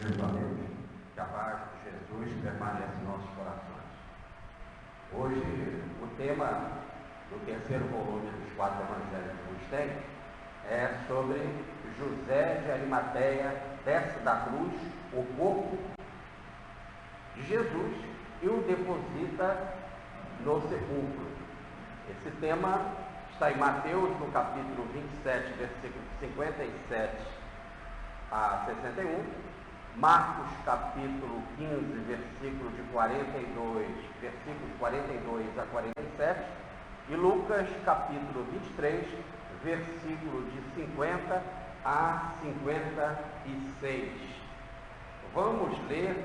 Meus amigos, que a paz de Jesus permaneça em nossos corações. Hoje, o tema do terceiro volume dos 4 Evangelhos que nos tem é sobre José de Arimateia desce da cruz o corpo de Jesus e o deposita no sepulcro. Esse tema está em Mateus, no capítulo 27, versículos 57 a 61, Marcos, capítulo 15, versículos 42 a 47, e Lucas, capítulo 23, versículo de 50 a 56. Vamos ler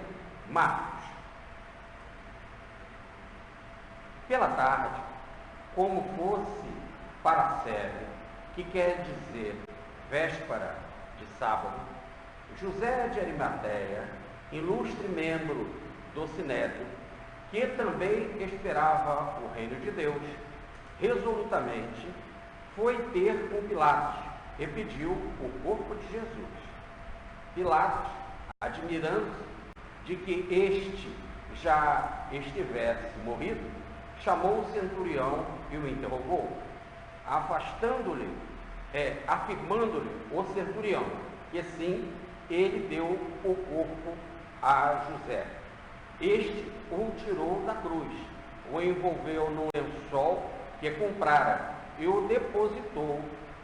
Marcos. Pela tarde, como fosse para a sede, que quer dizer véspera de sábado, José de Arimateia, ilustre membro do Sinédrio, que também esperava o reino de Deus, resolutamente foi ter com Pilatos e pediu o corpo de Jesus. Pilatos, admirando-se de que este já estivesse morrido, chamou o centurião e o interrogou, afirmando-lhe o centurião que sim, ele deu o corpo a José. Este o tirou da cruz, o envolveu num lençol que comprara e o depositou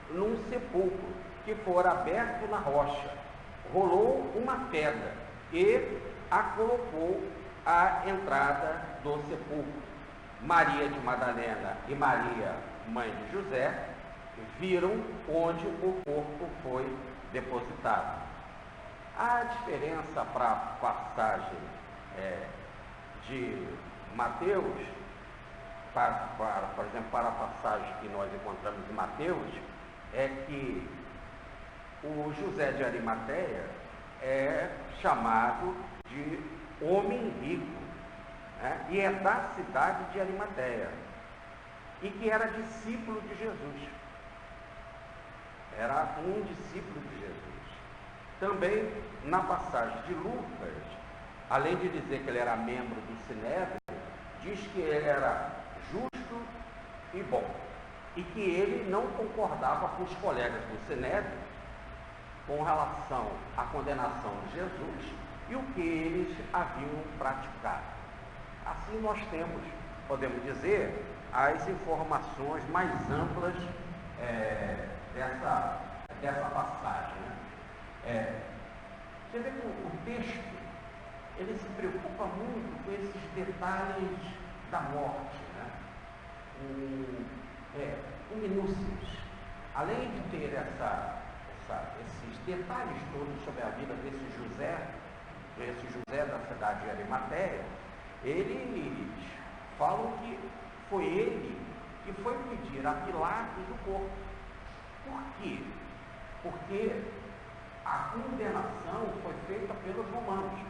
num sepulcro que fora aberto na rocha. Rolou uma pedra e a colocou à entrada do sepulcro. Maria de Madalena e Maria, mãe de José, viram onde o corpo foi depositado. A diferença para a passagem de Mateus, por exemplo, para a passagem que nós encontramos em Mateus, é que o José de Arimateia é chamado de homem rico, né? E é da cidade de Arimateia, e que era discípulo de Jesus. Era um discípulo de Jesus. Também, na passagem de Lucas, além de dizer que ele era membro do Sinédrio, diz que ele era justo e bom, e que ele não concordava com os colegas do Sinédrio com relação à condenação de Jesus e o que eles haviam praticado. Assim nós temos, podemos dizer, as informações mais amplas dessa passagem, né? Você vê que o texto, ele se preocupa muito com esses detalhes da morte, né? Minúcias. Além de ter esses detalhes todos sobre a vida desse José da cidade de Arimateia, eles falam que foi ele que foi pedir a Pilatos o corpo. Por quê? Porque a condenação foi feita pelos romanos.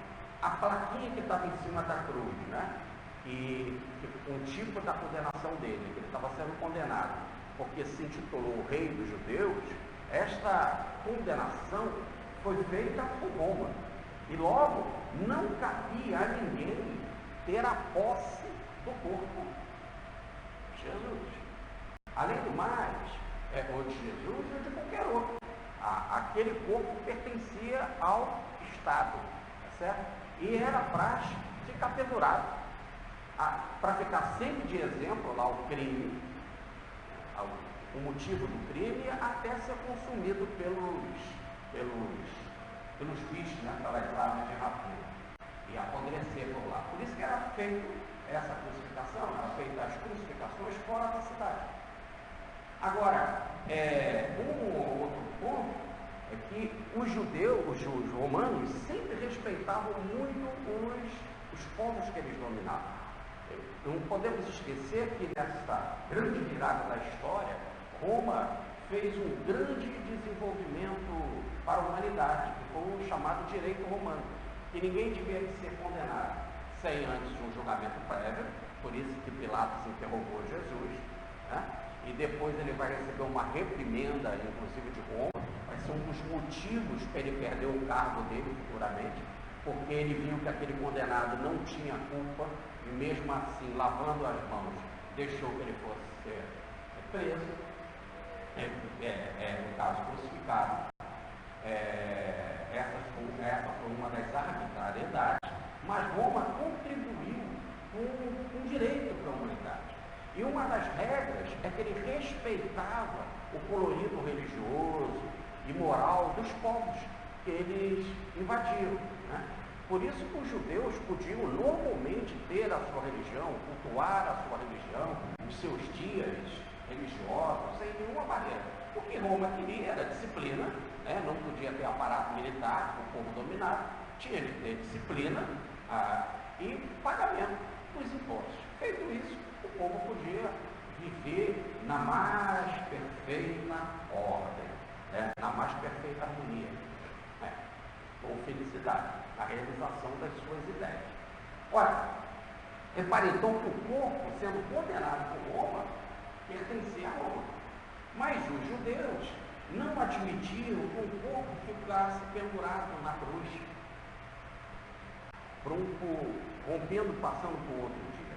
A plaquinha que estava em cima da cruz, né? Que um tipo da condenação dele, que ele estava sendo condenado, porque se intitulou o Rei dos Judeus, esta condenação foi feita por Roma. E logo, não cabia a ninguém ter a posse do corpo de Jesus. Além do mais, ou de Jesus ou de qualquer outro. Aquele corpo pertencia ao Estado, tá certo? E era praxe ficar pendurado, para ficar sempre de exemplo lá o crime, o motivo do crime, até ser consumido pelos bichos, né? Pelas aves de rapina, e apodrecer por lá. Por isso que era feita essa crucificação, era feita as crucificações fora da cidade. Agora, um outro ponto é que os judeus, os romanos, sempre respeitavam muito os povos que eles dominavam. Não podemos esquecer que nessa grande virada da história, Roma fez um grande desenvolvimento para a humanidade, que foi o chamado direito romano, que ninguém devia ser condenado sem antes um julgamento prévio, por isso que Pilatos interrogou Jesus, né? E depois ele vai receber uma reprimenda, inclusive de Roma, vai ser um dos motivos para ele perder o cargo dele futuramente, porque ele viu que aquele condenado não tinha culpa e mesmo assim, lavando as mãos, deixou que ele fosse ser preso, no caso crucificado. Essa foi uma das arbitrariedades, mas Roma contribuiu com direito para a humanidade. E uma das regras é que ele respeitava o colorido religioso e moral dos povos que eles invadiram, né? Por isso que os judeus podiam normalmente ter a sua religião, cultuar a sua religião, os seus dias religiosos, sem nenhuma barreira. O que Roma queria era disciplina, né? Não podia ter aparato militar, o povo dominado, tinha de ter disciplina e pagamento dos impostos. Feito isso, o povo podia viver na mais perfeita ordem, né? Na mais perfeita harmonia, né? Com felicidade, a realização das suas ideias. Olha, repare então que o corpo, sendo condenado por Roma, pertencia a Roma. Mas os judeus não admitiam que o corpo ficasse pendurado na cruz, rompendo, passando por outro dia.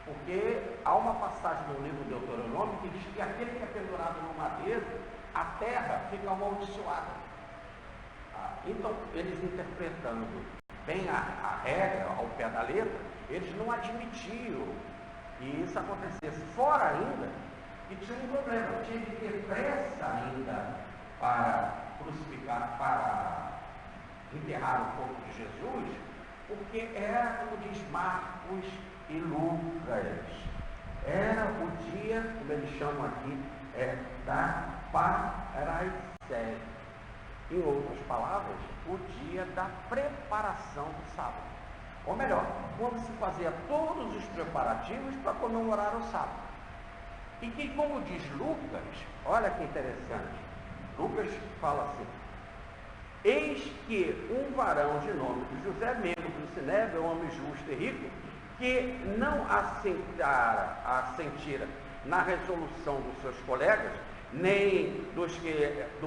Porque há uma passagem no livro de Deuteronômio que diz que aquele que é pendurado no madeiro, a terra fica amaldiçoada. Então, eles interpretando bem a regra ao pé da letra, eles não admitiam que isso acontecesse. Fora ainda, que tinha um problema, tinha que ter pressa ainda para crucificar, para enterrar o corpo de Jesus, porque era, como diz Marcos e Lucas, era o dia, como eles chamam aqui, da Paraicé. Em outras palavras, o dia da preparação do sábado. Ou melhor, quando se fazia todos os preparativos para comemorar o sábado. E que, como diz Lucas, olha que interessante, Lucas fala assim: eis que um varão de nome de José, membro do Sinédrio, homem justo e rico, que não assentira na resolução dos seus colegas, nem do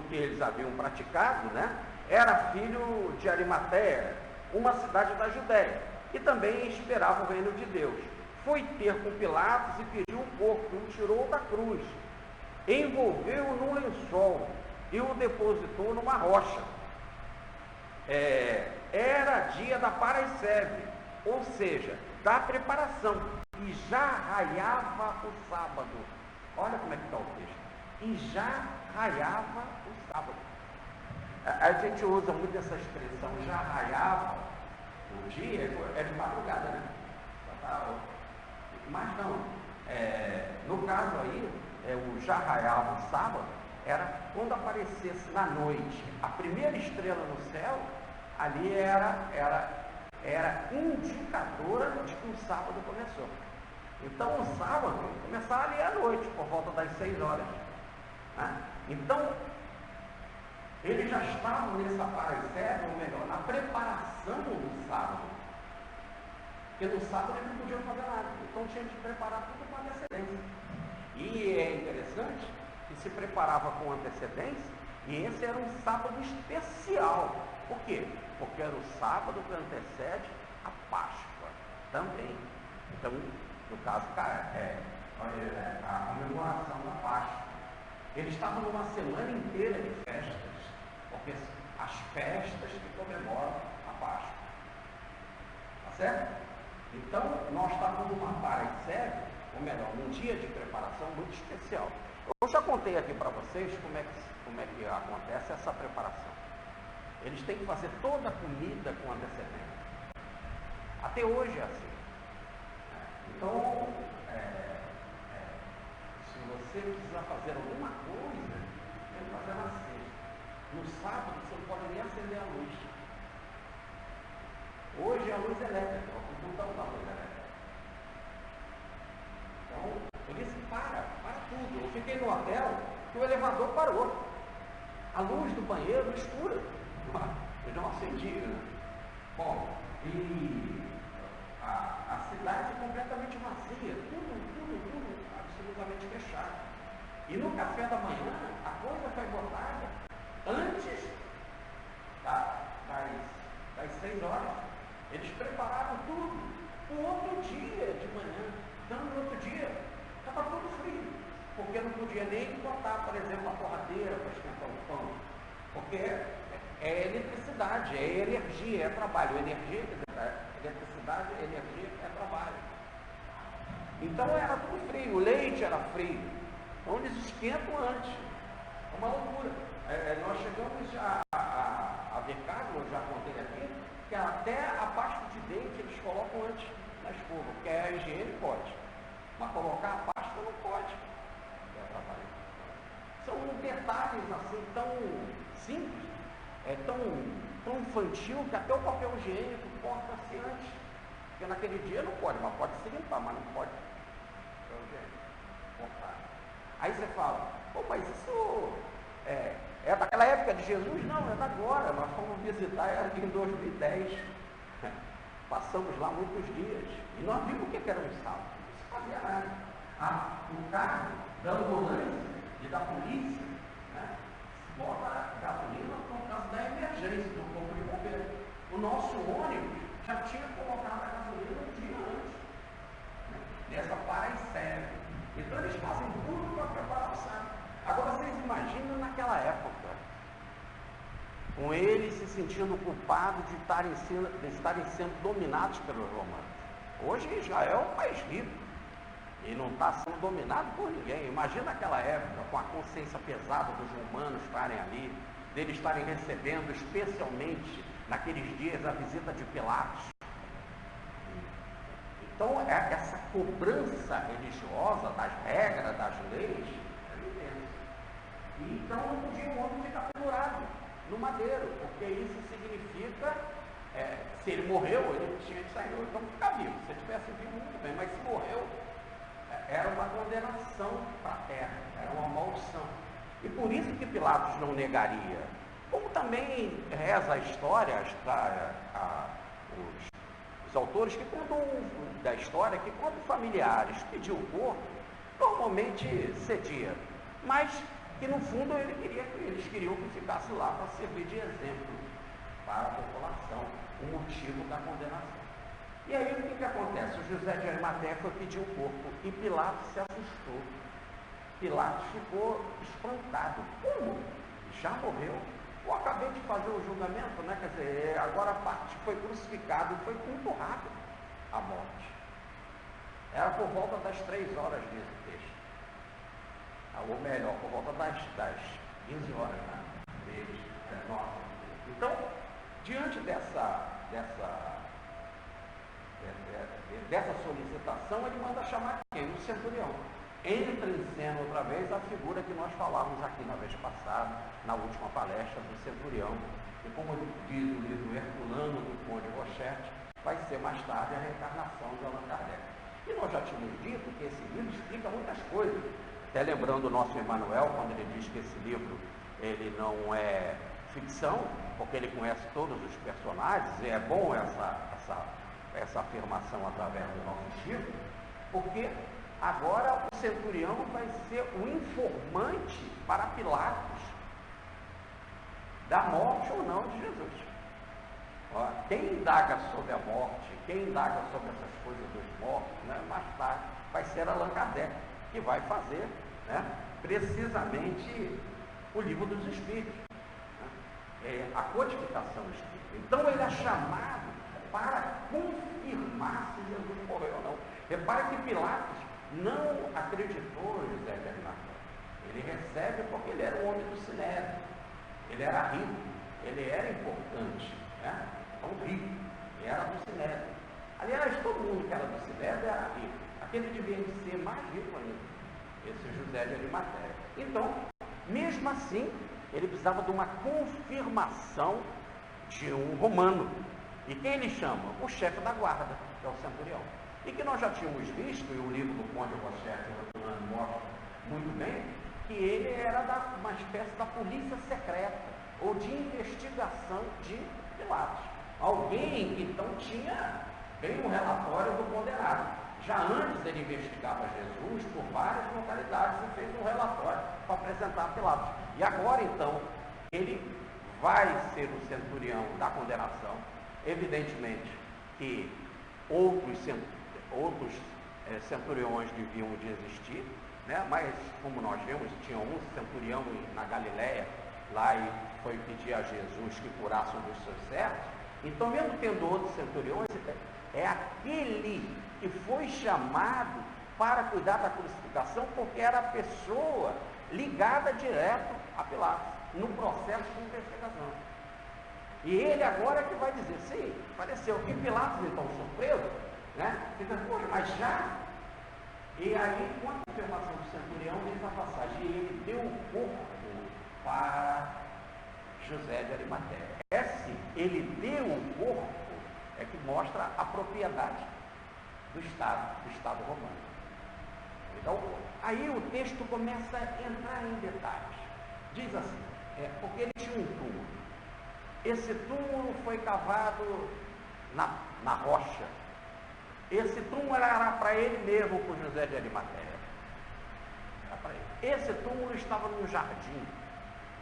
que eles haviam praticado, né? Era filho de Arimateia, uma cidade da Judéia, e também esperava o reino de Deus. Foi ter com Pilatos e pediu o corpo, o tirou da cruz, envolveu-o num lençol e o depositou numa rocha. Era dia da Paraicé, ou seja, da preparação, e já raiava o sábado. Olha como é que está o texto. E já raiava o sábado. A gente usa muito essa expressão, já raiava o dia, é de madrugada, né? Mas não, no caso aí, o já raiava o sábado, era quando aparecesse na noite a primeira estrela no céu, ali era indicadora de que o sábado começou. Então o sábado começava ali à noite, por volta das 6 horas. Né? Então, eles já estavam nessa Paraicé, ou melhor, na preparação do sábado. Porque no sábado eles não podiam fazer nada, então tinha que preparar tudo com antecedência. E é interessante que se preparava com antecedência, e esse era um sábado especial. Por quê? Porque era o sábado que antecede a Páscoa também. Então, no caso, a comemoração da Páscoa. Eles estavam numa semana inteira de festas, porque as festas que comemoram a Páscoa. Tá certo? Então, nós estávamos numa Paraicé, ou melhor, num dia de preparação muito especial. Eu já contei aqui para vocês como é que acontece essa preparação. Eles têm que fazer toda a comida com antecedência. Até hoje é assim. Então, se você precisar fazer alguma coisa, tem que fazer na sexta. No sábado, você não pode nem acender a luz. Hoje é a luz elétrica, o computador da luz elétrica. Então, eu disse, para tudo. Eu fiquei no hotel que o elevador parou. A luz do banheiro escura. Eu não acendi, né? Bom, e a cidade é completamente vazia, tudo absolutamente fechado. E no café da manhã, a coisa foi botada 6 horas. Eles prepararam tudo. O outro dia de manhã, então no outro dia, estava tudo frio. Porque não podia nem botar, por exemplo, a torradeira para esquentar o pão. Porque é eletricidade, é energia, é trabalho. Eletricidade, energia é trabalho. Então era tudo frio, o leite era frio. Então eles esquentam antes. É uma loucura. Nós chegamos a ver casos, eu já contei aqui, que até a pasta de dente eles colocam antes na escova, porque a higiene pode. Mas colocar a pasta não pode. São detalhes assim tão simples, tão infantil, que até o papel higiênico corta-se antes. Porque naquele dia não pode, mas pode se limpar, mas não pode papel higiênico cortar. Aí você fala, mas isso é daquela época de Jesus? Não, é da agora. Nós fomos visitar em 2010. Passamos lá muitos dias. E nós vimos o que era um sábado. Não se fazia nada. O carro da ambulância e da polícia, né, bota gasolina por causa da emergência do corpo de bombeiro. O nosso ônibus já tinha colocado a gasolina um dia antes. Nessa para e serve. Então eles fazem tudo para preparar o sábado. Agora vocês imaginam naquela época, com eles se sentindo culpados de estarem sendo dominados pelos romanos. Hoje Israel é um país rico e não está sendo dominado por ninguém. Imagina aquela época, com a consciência pesada dos romanos estarem ali, deles estarem recebendo, especialmente naqueles dias, a visita de Pilatos. Então, essa cobrança religiosa das regras, das leis, é intensa. E então não podia o homem ficar pendurado no madeiro, porque isso significa, se ele morreu, ele tinha que sair, então ficar vivo. Se ele tivesse vivo, muito bem, mas se morreu, era uma condenação para a terra, era uma maldição. E por isso que Pilatos não negaria. Como também reza a história, os autores que contam da história, que quando familiares pediam o corpo, normalmente cedia, mas que no fundo eles queriam que ficasse lá para servir de exemplo para a população, o motivo da condenação. E aí o que acontece? O José de Arimateia foi pedir o corpo e Pilatos se assustou. Pilatos ficou espantado. Como? Já morreu? Eu acabei de fazer o julgamento, né? Quer dizer, agora a parte foi crucificado e foi muito rápido a morte. Era por volta das 3 horas desse texto. Ou melhor, por volta das 15 horas, né? Deles, Então, diante dessa solicitação, ele manda chamar quem? O centurião. Entra em cena outra vez a figura que nós falávamos aqui na vez passada, na última palestra do centurião, e como diz o livro Herculano do Conde Rochette, vai ser mais tarde a reencarnação de Allan Kardec. E nós já tínhamos dito que esse livro explica muitas coisas. Até lembrando o nosso Emmanuel, quando ele diz que esse livro ele não é ficção, porque ele conhece todos os personagens, e é bom essa afirmação através do nosso Chico, porque agora o centurião vai ser o informante para Pilatos da morte ou não de Jesus. Quem indaga sobre a morte, quem indaga sobre essas coisas dos mortos, né, mais tarde vai ser Allan Kardec, que vai fazer, né, precisamente o livro dos Espíritos, né, a codificação espírita. Então ele é chamado para confirmar se Jesus morreu ou não. Repare que Pilatos não acreditou em José de Arimateia. Ele recebe porque ele era um homem do Sinédrio. Ele era rico, ele era importante, né? Então rico, ele era do Sinédrio. Aliás, todo mundo que era do Sinédrio era rico. Aquele devia ser mais rico ainda, esse José de Arimateia. Então, mesmo assim, ele precisava de uma confirmação de um romano. E quem ele chama? O chefe da guarda, que é o centurião. E que nós já tínhamos visto, e o livro do Conde Rochette mostra muito bem, que ele era uma espécie da polícia secreta, ou de investigação de Pilatos. Alguém que então tinha bem um relatório do condenado. Já antes ele investigava Jesus por várias localidades e fez um relatório para apresentar a Pilatos. E agora então, ele vai ser o centurião da condenação. Evidentemente que outros centuriões deviam de existir, né? Mas como nós vemos, tinha um centurião na Galiléia, lá e foi pedir a Jesus que curasse um dos seus servos. Então, mesmo tendo outros centuriões, é aquele que foi chamado para cuidar da crucificação, porque era a pessoa ligada direto a Pilatos, no processo de investigação. E ele agora que vai dizer, sim, faleceu. E Pilatos, então, surpreso, né? Fica, poxa, mas já? E aí, com a confirmação do centurião, diz a passagem, e ele deu o corpo para José de Arimateia. Esse, ele deu o corpo, é que mostra a propriedade do Estado romano. Então, aí o texto começa a entrar em detalhes. Diz assim, porque ele tinha um túmulo. Esse túmulo foi cavado na rocha. Esse túmulo era para ele mesmo, por José de Arimateia. Era para ele. Esse túmulo estava num jardim.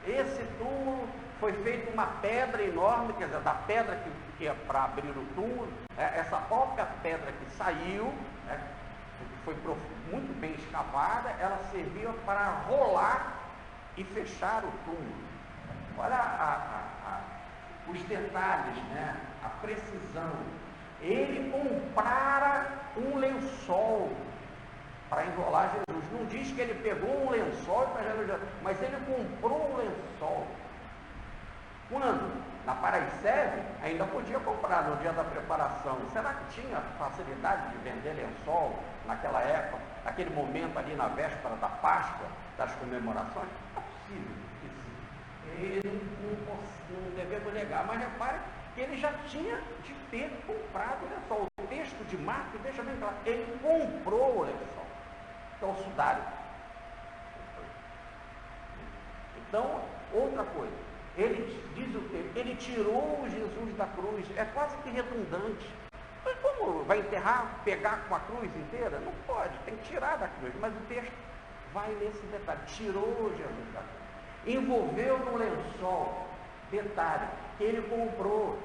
Esse túmulo foi feito uma pedra enorme, quer dizer, da pedra que é para abrir o túmulo, essa própria pedra que saiu, né, foi muito bem escavada, ela servia para rolar e fechar o túmulo. Olha os detalhes, né, a precisão. Ele comprara um lençol para enrolar Jesus. Não diz que ele pegou um lençol para Jesus, mas ele comprou um lençol. Quando? Na Paraiseve, ainda podia comprar no dia da preparação. Será que tinha facilidade de vender lençol naquela época, naquele momento ali na véspera da Páscoa, das comemorações? Não é possível que sim. Ele não devemos negar, mas repare que ele já tinha de ter comprado o lençol. O texto de Marcos deixa bem claro, ele comprou o lençol. Então, o sudário. Então, outra coisa, ele diz o quê? Ele tirou Jesus da cruz, é quase que redundante. Mas como vai enterrar, pegar com a cruz inteira? Não pode, tem que tirar da cruz, mas o texto vai nesse detalhe, tirou Jesus da cruz. Envolveu no lençol, detalhe, que ele comprou.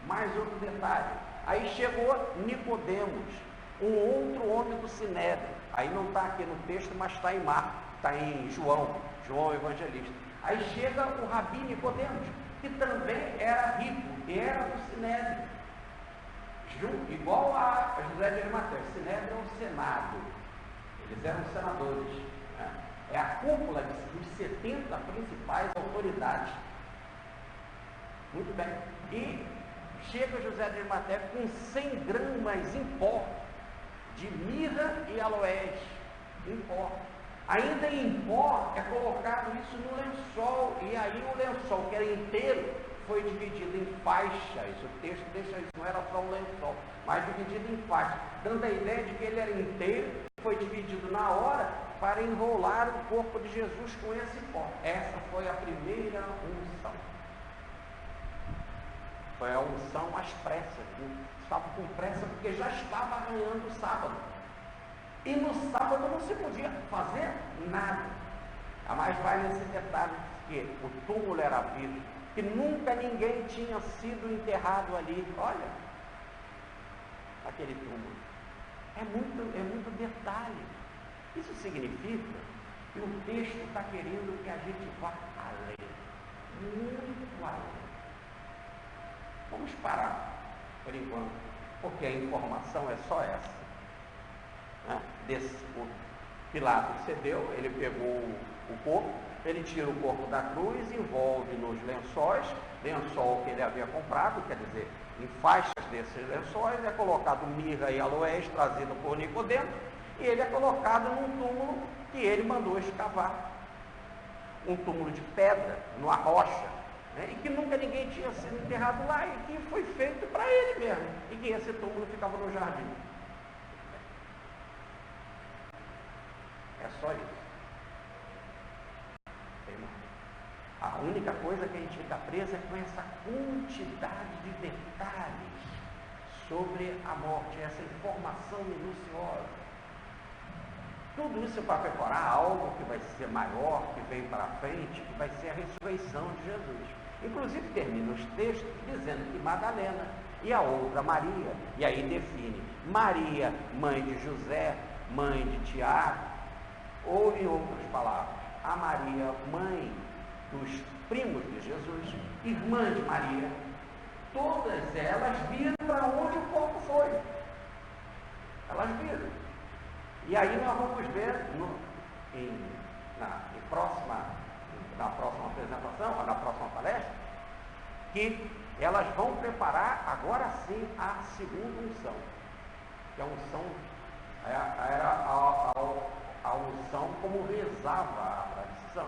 Mais outro detalhe, aí chegou Nicodemos, um outro homem do Sinédrio, aí não está aqui no texto, mas está em Marcos, está em João Evangelista. Aí chega o Rabi Nicodemos, que também era rico, e era do Sinédrio, igual a José de Arimateia. O Sinédrio é um senado, eles eram senadores, né? É a cúpula dos 70 principais autoridades. Muito bem. E chega José de Arimateia com 100 gramas em pó de mirra e aloés em pó. Ainda em pó é colocado isso no lençol, e aí o lençol, que era inteiro, foi dividido em faixas. O texto deixa isso, não era só um lençol, mas dividido em faixas, dando a ideia de que ele era inteiro, foi dividido na hora para enrolar o corpo de Jesus com esse pó. Essa foi a primeira unção. Foi a unção às pressas, estava com pressa porque já estava arranhando o sábado. E no sábado não se podia fazer nada. A mais vai nesse detalhe que o túmulo era virgem, que nunca ninguém tinha sido enterrado ali. Olha, aquele túmulo. É muito detalhe. Isso significa que o texto está querendo que a gente vá além, muito além. Vamos parar por enquanto, porque a informação é só essa. Né? O Pilatos cedeu, ele pegou o corpo, ele tira o corpo da cruz, envolve nos lençóis, lençol que ele havia comprado, quer dizer, em faixas desses lençóis, é colocado mirra e aloés, trazido por Nicodemos, e ele é colocado num túmulo que ele mandou escavar, um túmulo de pedra, numa rocha, né? E que nunca ninguém tinha sido enterrado lá, e que foi feito para ele mesmo, e que esse túmulo ficava no jardim. É só isso. A única coisa que a gente fica presa é com essa quantidade de detalhes sobre a morte, essa informação minuciosa. Tudo isso para preparar algo que vai ser maior, que vem para frente, que vai ser a ressurreição de Jesus. Inclusive termina os textos dizendo que Madalena e a outra Maria, e aí define Maria, mãe de José, mãe de Tiago, ou em outras palavras, a Maria, mãe dos primos de Jesus, irmã de Maria, todas elas viram para onde o corpo foi. Elas viram. E aí nós vamos ver na próxima apresentação, ou na próxima palestra, que elas vão preparar agora sim a segunda unção. Que a unção era a unção como rezava a tradição.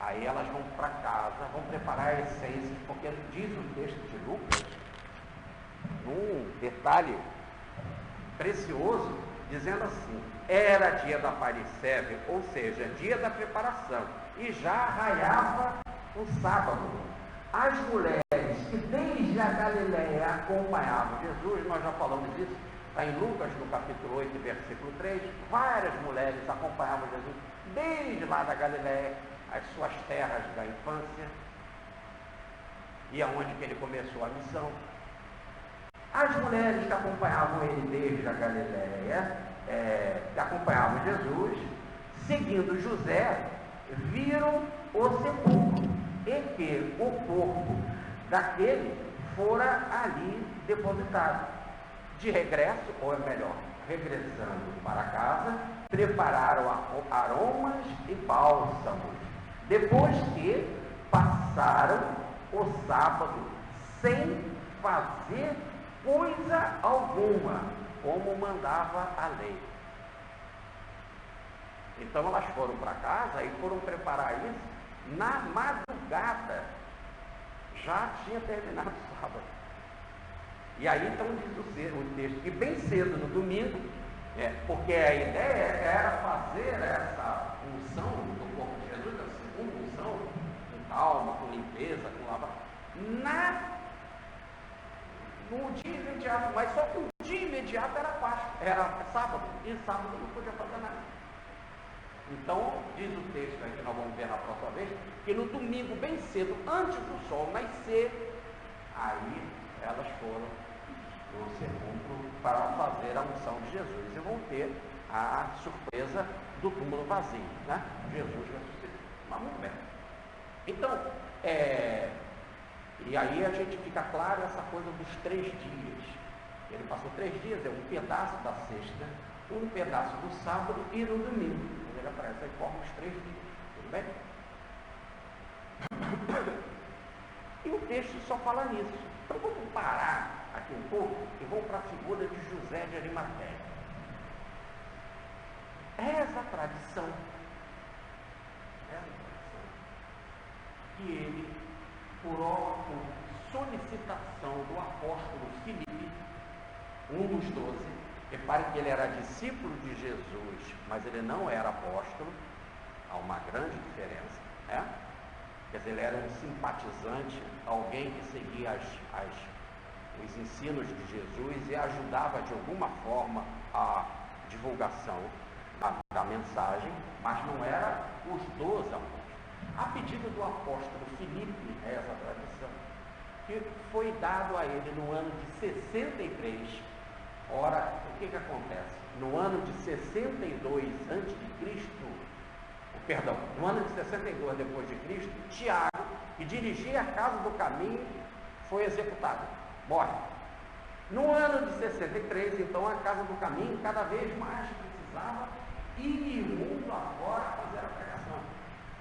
Aí elas vão para casa, vão preparar essências, porque diz o texto de Lucas, um detalhe precioso, dizendo assim: era dia da Paricebe, ou seja, dia da preparação, e já raiava o sábado. As mulheres que desde a Galileia acompanhavam Jesus, nós já falamos disso, está em Lucas, no capítulo 8, versículo 3, várias mulheres acompanhavam Jesus desde lá da Galileia, as suas terras da infância, e aonde que ele começou a missão. As mulheres que acompanhavam ele desde a Galileia, que acompanhavam Jesus, seguindo José, viram o sepulcro e que o corpo daquele fora ali depositado. De regresso, ou é melhor, regressando para casa, prepararam aromas e bálsamos, depois que passaram o sábado sem fazer coisa alguma, como mandava a lei. Então elas foram para casa e foram preparar isso na madrugada. Já tinha terminado o sábado. E aí então diz o texto que bem cedo no domingo, porque a ideia era fazer essa unção do corpo de Jesus, a segunda unção, com calma, com limpeza, com lavagem, no dia imediato, mas só que o dia imediato era Páscoa, era sábado, e sábado não podia fazer nada. Então, diz o texto aí que nós vamos ver na próxima vez, que no domingo, bem cedo, antes do sol nascer, aí elas foram no sepulcro para fazer a unção de Jesus, e vão ter a surpresa do túmulo vazio, né? Jesus ressuscitou. Mas muito bem. Então, e aí a gente fica claro essa coisa dos 3 dias. Ele passou 3 dias, um pedaço da sexta, um pedaço do sábado e no domingo. Ele aparece aí forma os 3 dias. Tudo bem? E o texto só fala nisso. Então vamos parar aqui um pouco e vamos para a figura de José de Arimateia. Essa tradição, que ele, por solicitação do apóstolo Filipe, um dos 12, repare que ele era discípulo de Jesus, mas ele não era apóstolo, há uma grande diferença, né? Quer dizer, ele era um simpatizante, alguém que seguia os ensinos de Jesus e ajudava de alguma forma a divulgação da mensagem, mas não era os 12 apóstolos. A pedido do apóstolo Filipe, essa tradição, que foi dado a ele no ano de 63. Ora, o que acontece? No ano de 62 a.C., no ano de 62 depois de Cristo, Tiago, que dirigia a casa do caminho, foi executado, morre. No ano de 63, então, a casa do caminho cada vez mais precisava ir mundo afora fazer a pregação.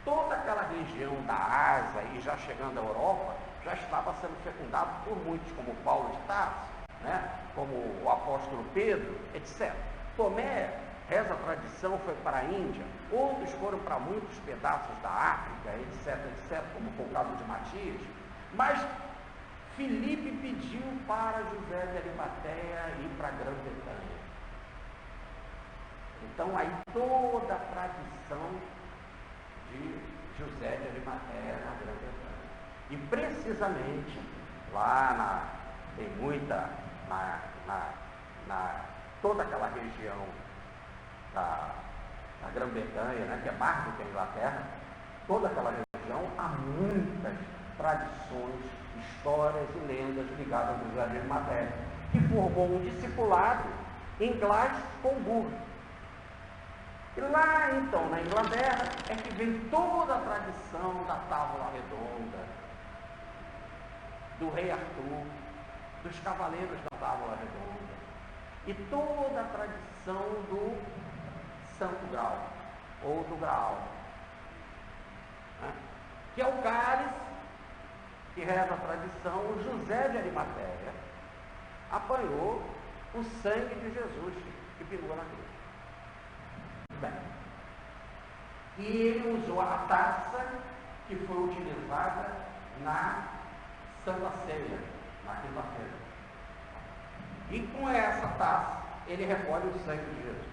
Toda aquela região da Ásia e já chegando à Europa, já estava sendo fecundado por muitos, como Paulo de Tarso, né? Como o apóstolo Pedro, etc. Tomé, essa tradição, foi para a Índia, outros foram para muitos pedaços da África, etc, etc, como foi o caso de Matias. Mas Filipe pediu para José de Arimateia ir para a Grã-Bretanha. Então aí toda a tradição de José de Arimateia na Grã-Bretanha. E precisamente lá tem muita, toda aquela região da Grã-Bretanha, né, que é mais do que a Inglaterra, toda aquela região há muitas tradições, histórias e lendas ligadas a José de Arimateia, que formou um discipulado em Glastonbury. E lá, então, na Inglaterra, é que vem toda a tradição da Távola Redonda, do rei Arthur, dos cavaleiros da Távola Redonda, e toda a tradição do Santo Graal, ou do Graal, né? Que é o cálice que reza a tradição. O José de Arimateia apanhou o sangue de Jesus que pingou na cruz. Bem, e ele usou a taça que foi utilizada na Santa Ceia, na quinta-feira. E com essa taça, ele recolhe o sangue de Jesus.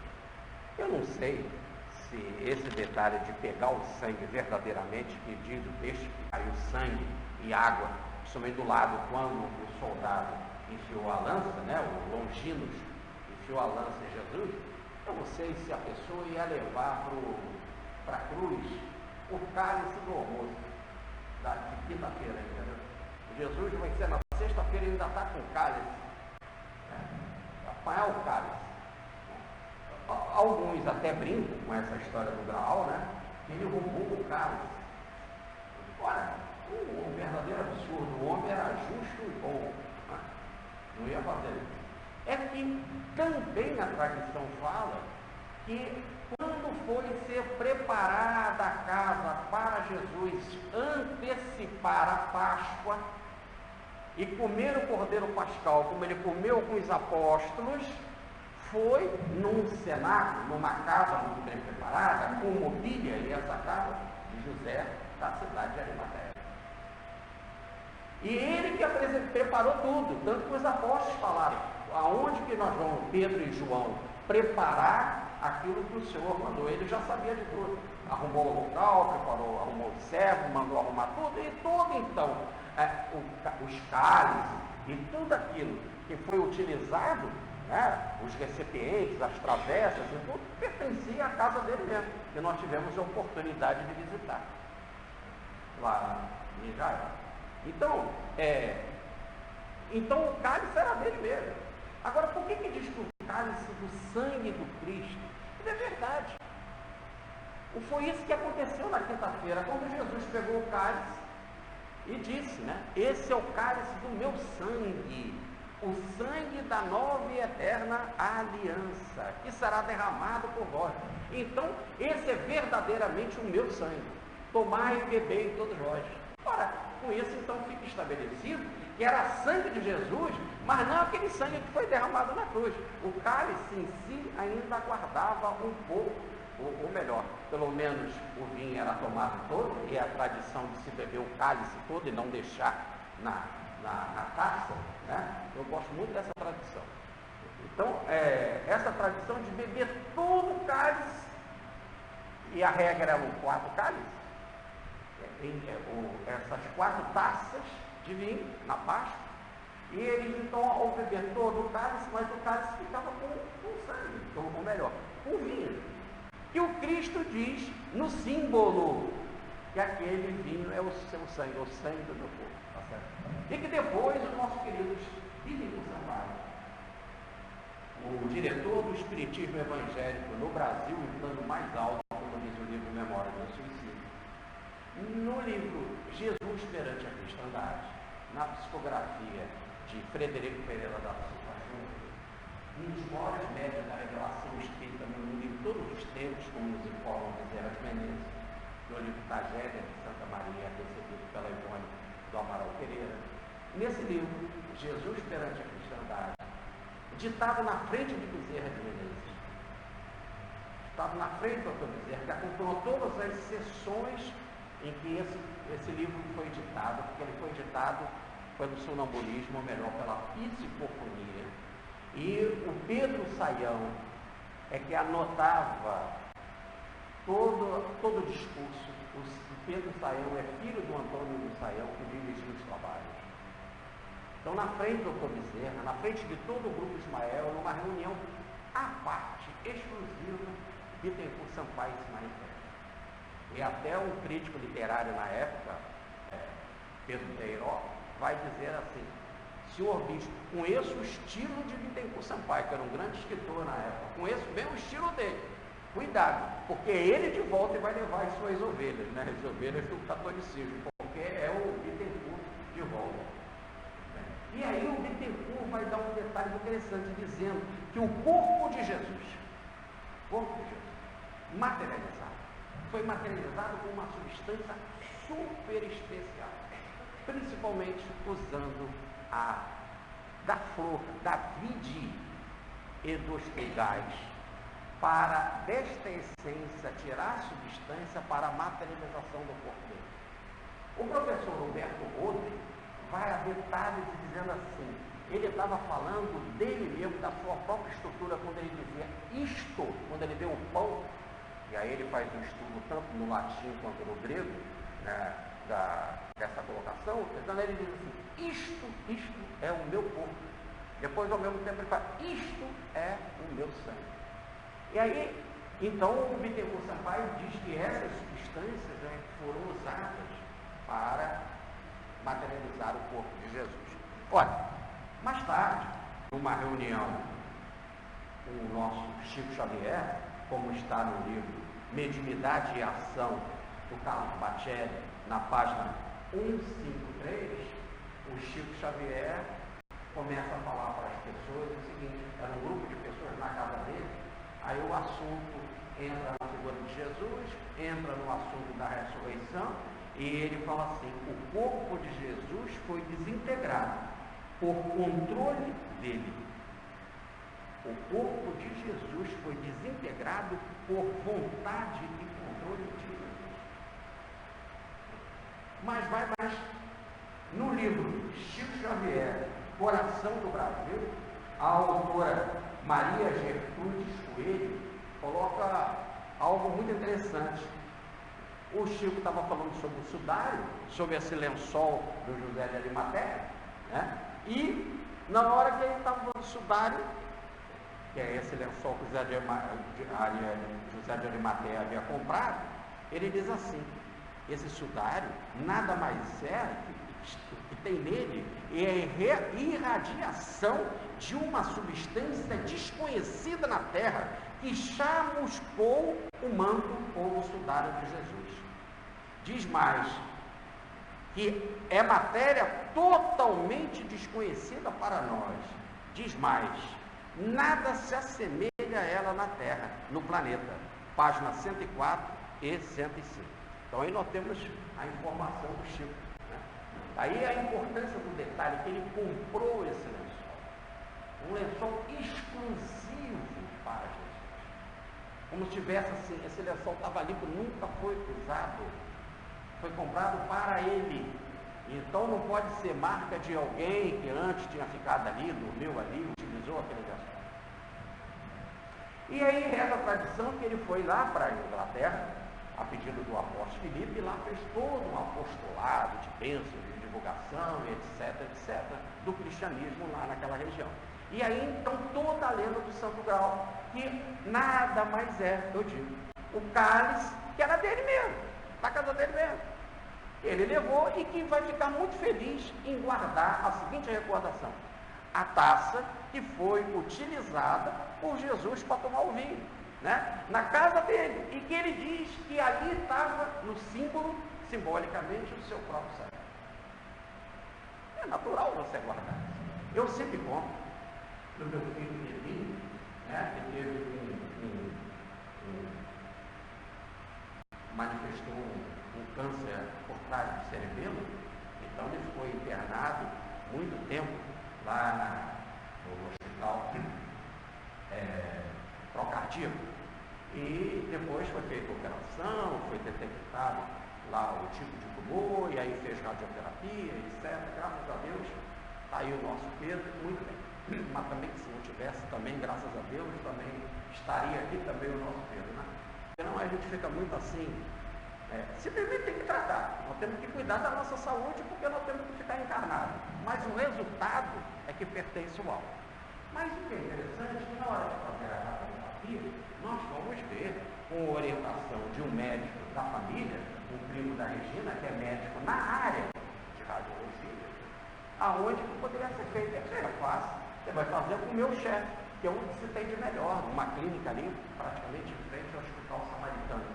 Eu não sei se esse detalhe de pegar o sangue verdadeiramente, que diz o texto que caiu sangue e água, principalmente do lado quando o soldado enfiou a lança, né, o Longinos enfiou a lança em Jesus. Eu não sei se a pessoa ia levar para a cruz o cálice do almoço da quinta-feira, entendeu? Jesus vai ser na sexta-feira e ainda está com o cálice, né? Apanhar o cálice. Alguns até brincam com essa história do Graal, né? Que ele roubou o cálice. Olha, um verdadeiro absurdo. O homem era justo e bom, né? Não ia fazer isso. É que também a tradição fala que quando foi ser preparada a casa para Jesus antecipar a Páscoa e comer o cordeiro pascal como ele comeu com os apóstolos, foi num cenáculo, numa casa muito bem preparada, com mobília, e essa casa de José da cidade de Arimateia. E ele que preparou tudo, tanto que os apóstolos falaram, aonde que nós vamos, Pedro e João, preparar aquilo que o Senhor mandou. Ele já sabia de tudo. Arrumou o local, preparou, arrumou o servo, mandou arrumar tudo, e tudo então, os cálices e tudo aquilo que foi utilizado, né, os recipientes, as travessas, e tudo pertencia à casa dele mesmo, que nós tivemos a oportunidade de visitar lá em Israel. Então o cálice era dele mesmo. Agora, por que diz que o cálice do sangue do Cristo? Isso é verdade. Foi isso que aconteceu na quinta-feira, quando Jesus pegou o cálice e disse, né? Esse é o cálice do meu sangue, o sangue da nova e eterna aliança, que será derramado por vós. Então, esse é verdadeiramente o meu sangue. Tomai e bebei todos vós. Ora, com isso então fica estabelecido que era sangue de Jesus, mas não aquele sangue que foi derramado na cruz. O cálice em si ainda guardava um pouco, ou melhor, pelo menos o vinho era tomado todo, e a tradição de se beber o cálice todo e não deixar na taça, né? Eu gosto muito dessa tradição. Então, essa tradição de beber todo o cálice, e a regra eram 4 cálices, essas 4 taças de vinho na Páscoa, e eles então, ao beber todo o cálice, mas o cálice ficava com sangue, ou melhor, com vinho. E o Cristo diz no símbolo que aquele vinho é o seu sangue, o sangue do meu povo. Tá certo? E que depois os nossos queridos Filipe Sampaio, o diretor do Espiritismo Evangélico no Brasil, em plano mais alto, como diz o livro Memória do Suicídio, no livro Jesus perante a Cristandade, na psicografia de Frederico Pereira da Silva Júnior, nos Memórias Médias da Revelação Espírita, no livro Todos os Tempos, como nos informam Bezerra de Menezes, no livro Tragédia de Santa Maria, recebido pela Ivone do Amaral Pereira. Nesse livro, Jesus perante a Cristandade, ditado na frente de Bezerra de Menezes, ditado na frente do Dr. Bezerra, que acompanhou todas as sessões em que esse livro foi ditado, porque ele foi ditado pelo sonambulismo, ou melhor, pela psicofonia. E o Pedro Saião é que anotava todo o discurso. O Pedro Saião é filho do Antônio do Saião, que dirigiu os trabalhos. Então, na frente do Dr. Bezerra, na frente de todo o grupo Ismael, numa reunião à parte, exclusiva, Bittencourt Sampaio se manifesta. E até um crítico literário na época, Pedro Teiró, vai dizer assim: senhor bispo, conheço o estilo de Bittencourt Sampaio, que era um grande escritor na época, conheço bem o estilo dele. Cuidado, porque ele de volta vai levar as suas ovelhas, né? As ovelhas do catolicismo, porque é o Bittencourt de volta. E aí o Bittencourt vai dar um detalhe interessante, dizendo que o corpo de Jesus, materializado, foi materializado com uma substância super especial, principalmente usando da flor, da vide e dos trigais, para desta essência tirar a substância para a materialização do corpo dele. O professor Roberto Roder vai a detalhes dizendo assim, ele estava falando dele mesmo, da sua própria estrutura, quando ele dizia isto, quando ele deu o pão, e aí ele faz um estudo tanto no latim quanto no grego, né, dessa colocação, então ele diz assim, isto é o meu corpo. Depois, ao mesmo tempo, ele fala, isto é o meu sangue. E aí, então, o Bittencourt Sampaio diz que essas substâncias, né, foram usadas para materializar o corpo de Jesus. Olha, mais tarde, numa reunião com o nosso Chico Xavier, como está no livro Mediunidade e Ação, do Carlos Bacelli, na página 153, o Chico Xavier começa a falar para as pessoas o seguinte: era um grupo de pessoas na casa dele, aí o assunto entra na figura de Jesus, entra no assunto da ressurreição, e ele fala assim: o corpo de Jesus foi desintegrado por controle dele. O corpo de Jesus foi desintegrado por vontade e controle de Jesus. Mas vai mais. No livro Chico Xavier, Coração do Brasil, a autora Maria Gertrudes Coelho coloca algo muito interessante. O Chico estava falando sobre o sudário, sobre esse lençol do José de Arimateia, né? E na hora que ele estava falando do sudário, que é esse lençol que o José de Arimateia havia comprado, ele diz assim: esse sudário nada mais é que tem nele é irradiação de uma substância desconhecida na terra que chamuscou o manto ou o sudário de Jesus. Diz mais, que é matéria totalmente desconhecida para nós. Diz mais, nada se assemelha a ela na terra, no planeta. Página 104 e 105. Então aí nós temos a informação do Chico. Aí a importância do detalhe que ele comprou esse lençol, um lençol exclusivo para Jesus, como se tivesse assim, esse lençol estava ali, nunca foi usado, foi comprado para ele, então não pode ser marca de alguém que antes tinha ficado ali, dormiu ali, utilizou aquele lençol. E aí reza a tradição que ele foi lá para a Inglaterra, a pedido do apóstolo Filipe, e lá fez todo um apostolado de bênçãos, de divulgação, etc, do cristianismo lá naquela região. E aí, então, toda a lenda do Santo Graal, que nada mais é, eu digo, o cálice, que era dele mesmo, da casa dele mesmo. Ele levou e que vai ficar muito feliz em guardar a seguinte recordação: a taça que foi utilizada por Jesus para tomar o vinho, né? Na casa dele, e que ele diz que ali estava no símbolo, simbolicamente, o seu próprio sangue. É natural você guardar. Eu sempre conto do meu filho Pedrinho, né, que teve manifestou um câncer por trás do cerebelo, então ele ficou internado muito tempo lá no hospital procardíaco. E depois foi feita a operação, foi detectado lá o tipo de tumor, e aí fez radioterapia, etc. Graças a Deus, está aí o nosso Pedro, muito bem. Mas também, se não tivesse, também, graças a Deus, também estaria aqui também o nosso Pedro, né? Porque não, a gente fica muito assim, simplesmente tem que tratar, nós temos que cuidar da nossa saúde, porque nós temos que ficar encarnados. Mas o resultado é que pertence ao alto. Mas o que é interessante, que na hora de fazer a radioterapia, nós vamos ver, com orientação de um médico da família, um primo da Regina, que é médico na área de radioterapia, aonde que poderia ser feito. É fácil, você vai fazer com o meu chefe, que é onde se tem de melhor, numa clínica ali, praticamente em frente ao Hospital Samaritano.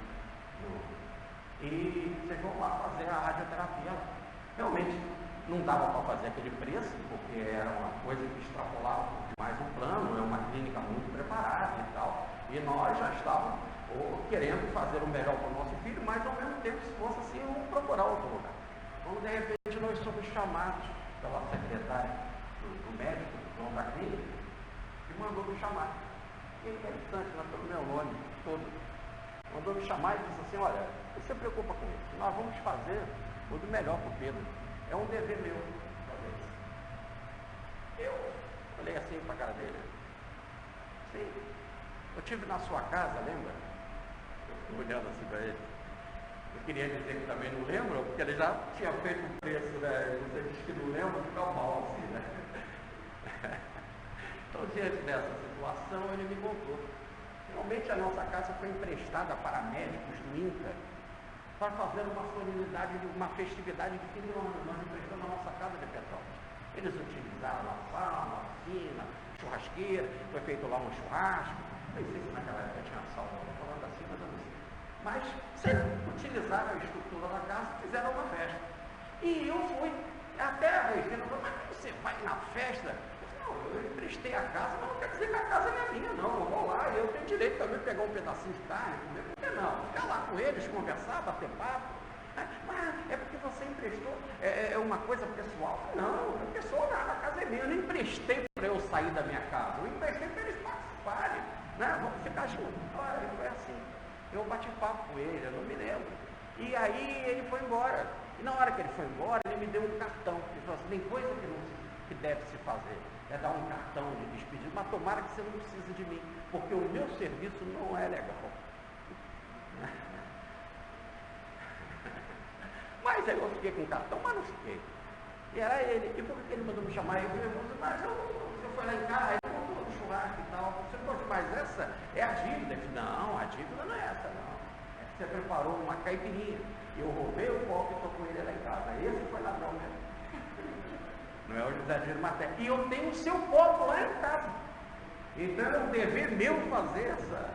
E vocês vão lá fazer a radioterapia lá. Realmente não dava para fazer aquele preço, porque era uma coisa que extrapolava demais o plano, é uma clínica muito preparada e tal. E nós já estávamos querendo fazer o melhor para o nosso filho, mas ao mesmo tempo, se fosse assim, vamos procurar outro lugar. Quando de repente nós somos chamados pela secretária do médico, do dono da clínica, que mandou me chamar. E é interessante, né, pelo meu nome todo. Mandou me chamar e disse assim, olha, não se preocupa com isso, nós vamos fazer o do melhor para o Pedro. É um dever meu fazer isso. Eu olhei assim para a cara dele. Sim, eu estive na sua casa, lembra? Eu fui olhando assim para ele. Eu queria dizer que também não lembro, porque ele já tinha feito o preço, né? Você diz que não lembra, fica mal assim, né? Então, diante dessa situação, ele me contou. Realmente a nossa casa foi emprestada para médicos do INCA para fazer uma solenidade, uma festividade de fim de ano. Nós emprestamos a nossa casa de Petrópolis. Eles utilizaram a sala, a piscina, churrasqueira, foi feito lá um churrasco. Não sei se naquela época tinha sal, estou falando assim, mas eu não sei. Mas utilizaram a estrutura da casa e fizeram uma festa. E eu fui. Até a Regina falou, mas você vai na festa? Eu emprestei a casa, mas não quer dizer que a casa não é minha, não. Eu vou lá, eu tenho direito também de pegar um pedacinho de carne, comer, por que não? Ficar lá com eles, conversar, bater papo. Mas é porque você emprestou, é uma coisa pessoal? Não, é pessoal nada, a casa é minha. Eu não emprestei para eu sair da minha casa, eu emprestei para eles participarem, né? Vamos ficar juntos. Olha, foi assim. Eu bati papo com ele, eu não me lembro. E aí ele foi embora. E na hora que ele foi embora, ele me deu um cartão. Ele falou assim, tem coisa que deve se fazer. É dar um cartão de despedida, mas tomara que você não precise de mim, porque o meu serviço não é legal. Mas aí eu fiquei com o cartão, mas não fiquei. E era ele. E por que ele mandou me chamar? Eu falei, mas eu fui lá em casa, aí eu vou no churrasco e tal. Você pode, mas essa é a dívida. Não, a dívida não é essa, não. É que você preparou uma caipirinha. Eu roubei o copo e estou com ele lá em casa. Esse foi ladrão mesmo. Não é o José de Arimateia. E eu tenho o seu copo lá em casa. Então é um dever meu fazer essa.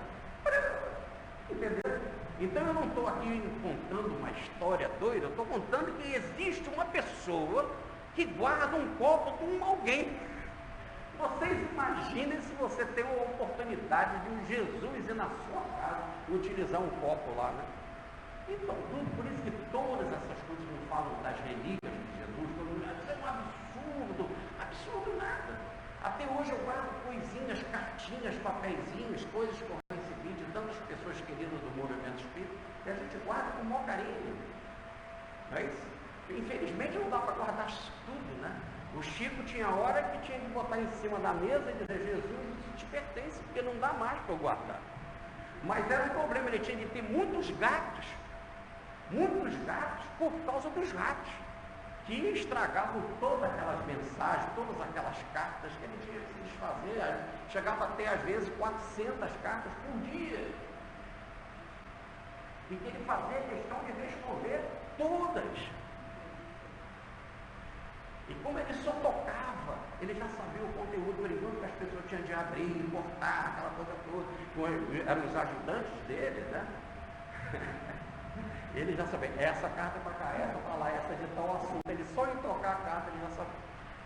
Entendeu? Então eu não estou aqui contando uma história doida, eu estou contando que existe uma pessoa que guarda um copo com alguém. Vocês imaginem se você tem uma oportunidade de um Jesus ir na sua casa utilizar um copo lá, né? Então, por isso que todas essas coisas que falam das relíquias de Jesus, isso é um absurdo, absurdo nada. Até hoje eu guardo coisinhas, cartinhas, papeizinhos, coisas que eu recebi de tantas pessoas queridas do movimento espírita, que a gente guarda com o maior carinho. Não é isso? Infelizmente não dá para guardar tudo, né? O Chico tinha hora que tinha que botar em cima da mesa e dizer, Jesus, isso te pertence, porque não dá mais para eu guardar. Mas era um problema, ele tinha de ter muitos gatos por causa dos ratos, que estragavam todas aquelas mensagens, todas aquelas cartas que ele tinha que se desfazer. Chegava até às vezes 400 cartas por dia. E que ele fazia questão de responder todas. E como ele só tocava, ele já sabia o conteúdo perigoso que as pessoas tinham de abrir, cortar, aquela coisa toda. Eram os ajudantes dele, né? Ele já sabia, essa carta é para cá, essa para lá, essa de tal assunto. Ele só em tocar a carta, ele já sabia.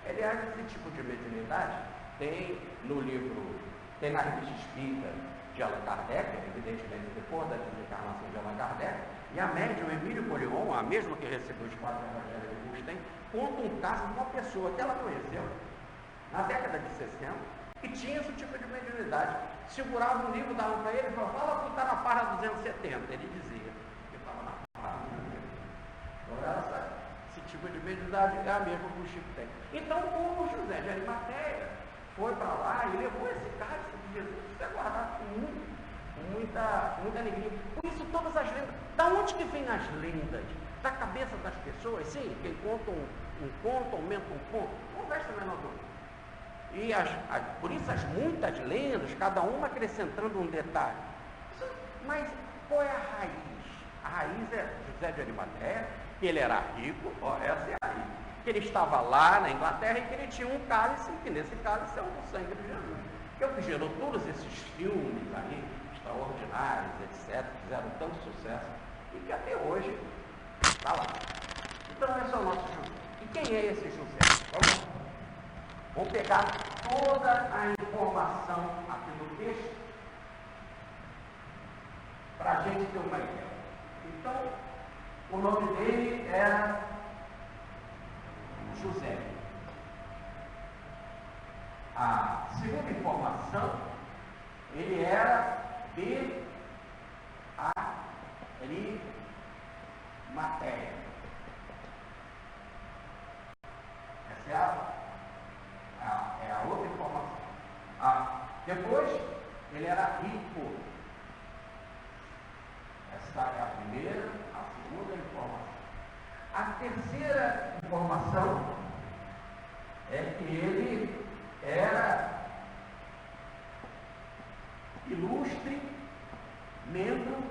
Aliás, esse tipo de mediunidade tem no livro, tem na revista espírita de Allan Kardec, evidentemente depois da desencarnação de Allan Kardec, e a médium Emílio Polion, a mesma que recebeu os 4 evangelhos de Agostinho, conta um caso de uma pessoa que ela conheceu na década de 60 e tinha esse tipo de mediunidade. Segurava um livro, dava para ele e falava, fala que está na página 270. Ele dizia que estava na página 270. Agora, esse tipo de mediunidade é a mesma que o Chico tem. Então, o José de Arimateia foi para lá e levou esse cálice de Jesus para ser guardado com muita alegria. Por isso, todas as lendas. Da onde que vem as lendas? Da cabeça das pessoas? Sim, quem conta um conto, aumenta um ponto. Conversa menor dúvida. E por isso as muitas lendas, cada uma acrescentando um detalhe. Mas qual é a raiz? A raiz é José de Arimateia, que ele era rico, essa é a raiz. que ele estava lá na Inglaterra e que ele tinha um cálice, e que nesse cálice é o sangue de Jesus. Que é o que gerou todos esses filmes aí, extraordinários, etc., que fizeram tanto sucesso, e que até hoje está lá. Então esse é o nosso José. E quem é esse José? Vamos lá. Vamos pegar toda a informação aqui do texto para a gente ter uma ideia. Então, o nome dele era José. A segunda informação, ele era de Arimateia. Essa é a outra informação. Depois, ele era rico. Essa é a primeira, a segunda informação. A terceira informação é que ele era ilustre membro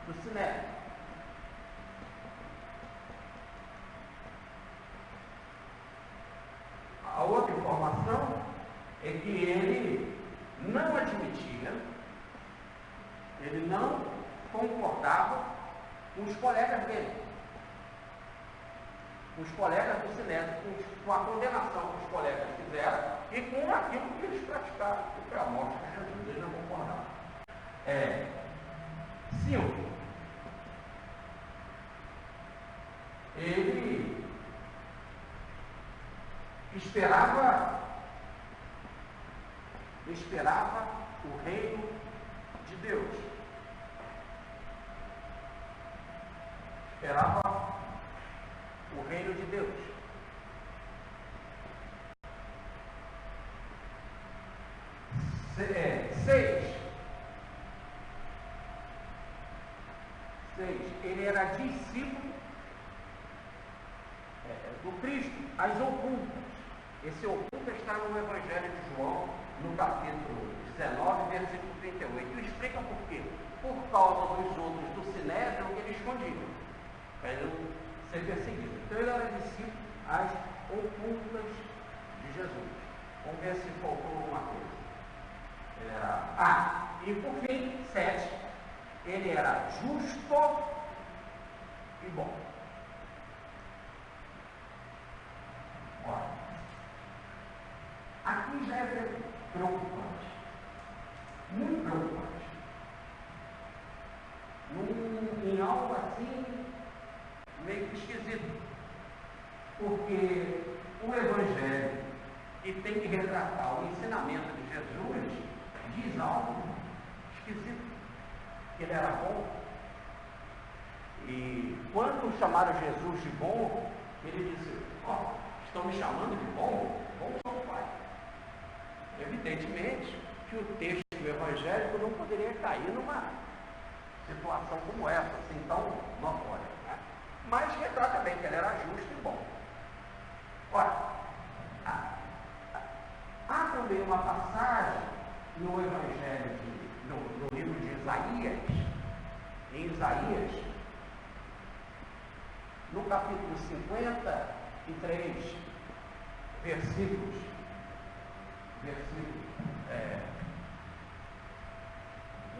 do Sinédrio. A outra informação é que ele não admitia, ele não concordava com os colegas dele, com os colegas do Sinédrio, com a condenação que os colegas fizeram e com aquilo que eles praticaram, que foi a morte de Jesus. Eles não concordavam. 5. Ele esperava o reino de Deus. Esperava o reino de Deus. 6. Ele era discípulo do Cristo, as ocultas. Esse oculta está no Evangelho de João, no capítulo 19, versículo 38. Ele explica por quê. Por causa dos outros do Sinédrio, que ele escondia, para ele não ser perseguido. Então ele era discípulo às ocultas de Jesus. Vamos ver se faltou alguma coisa. E por fim, 7. Ele era justo e bom. Olha, aqui já é preocupante, muito preocupante. Em algo assim, meio que esquisito, porque o Evangelho, que tem que retratar o ensinamento de Jesus, diz algo esquisito, que ele era bom. E quando chamaram Jesus de bom, ele disse: estão me chamando de bom? Bom sou o Pai. Evidentemente que o texto do evangélico não poderia cair numa situação como essa, assim tão notória, né? Mas retrata bem que ele era justo e bom. Olha, há também uma passagem no Evangelho, no livro de Isaías, em Isaías, no capítulo 53, versículo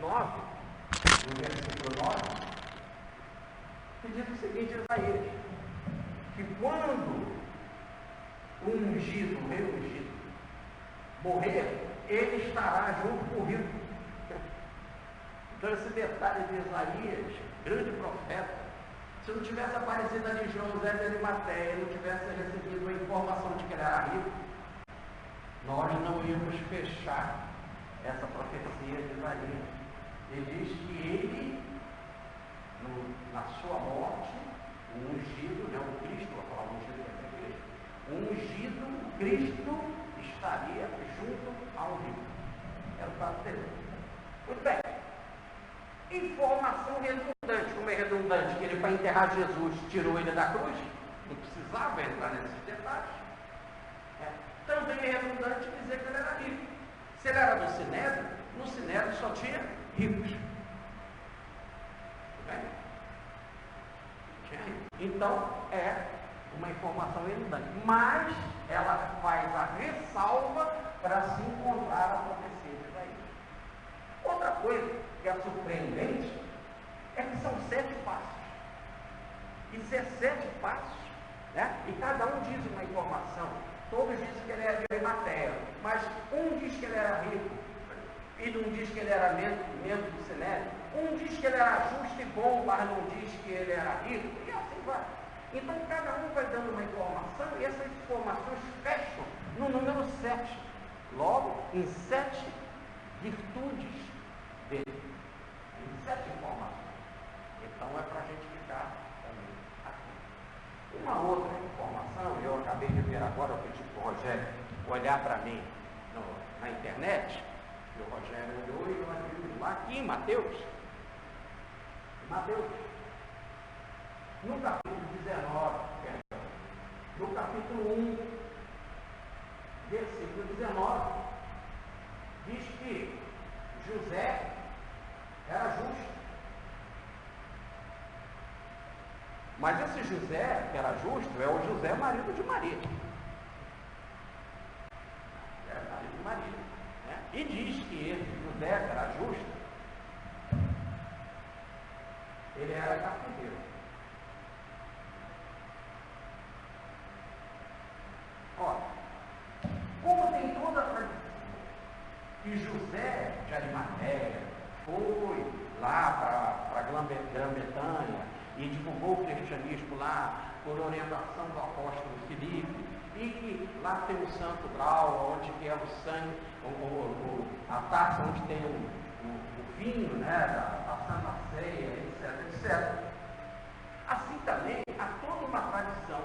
9, no versículo 9, que diz o seguinte, Isaías, que quando o ungido, o rei ungido, morrer, ele estará junto com o rico. Então esse detalhe de Isaías, grande profeta, se não tivesse aparecido ali José de Arimateia, não tivesse recebido a informação de que ele era rico, nós não íamos fechar essa profecia de Isaías. Ele diz que ele, na sua morte, o ungido, o Cristo, a palavra ungido é Cristo, o ungido, o Cristo, estaria junto ao rico. Era o caso dele. Muito bem. Informação redundante. Como é redundante que ele, para enterrar Jesus, tirou ele da cruz? Não precisava entrar nesses detalhes. Também é redundante dizer que ele era rico. Se ele era do Sinédrio, no Sinédrio só tinha ricos. Tudo bem? Tinha rico. Então, é uma informação redundante, mas ela faz a ressalva para se encontrar acontecer isso aí. Outra coisa que é surpreendente é que são 7 passos. E 17 passos, né? E cada um diz uma informação. Todos dizem que ele era de Arimateia, mas um diz que ele era rico, e não diz que ele era membro do Sinédrio. Um diz que ele era justo e bom, mas não diz que ele era rico, e assim vai. Então cada um vai dando uma informação, e essas informações fecham no número 7. Logo, em 7 virtudes dele, em 7 informações. Então é para a gente ficar também aqui. Uma outra informação, eu acabei de ver agora, eu pedi para o Rogério olhar para mim na internet, e o Rogério olhou e nós vimos lá aqui em Mateus, no capítulo 19, no capítulo 1, versículo 19, diz que José era justo. Mas esse José, que era justo, é o José marido de Maria. Era marido de Maria. Né? E diz que esse José, que era justo, ele era carpinteiro. Olha, como tem toda a tradição que José de Arimateia foi lá para a Grã-Bretanha e divulgou o cristianismo lá por orientação do apóstolo Filipe, e que lá tem o Santo Grau, onde que é o sangue, a taça onde tem o vinho, né, a Santa Ceia, etc. Assim também há toda uma tradição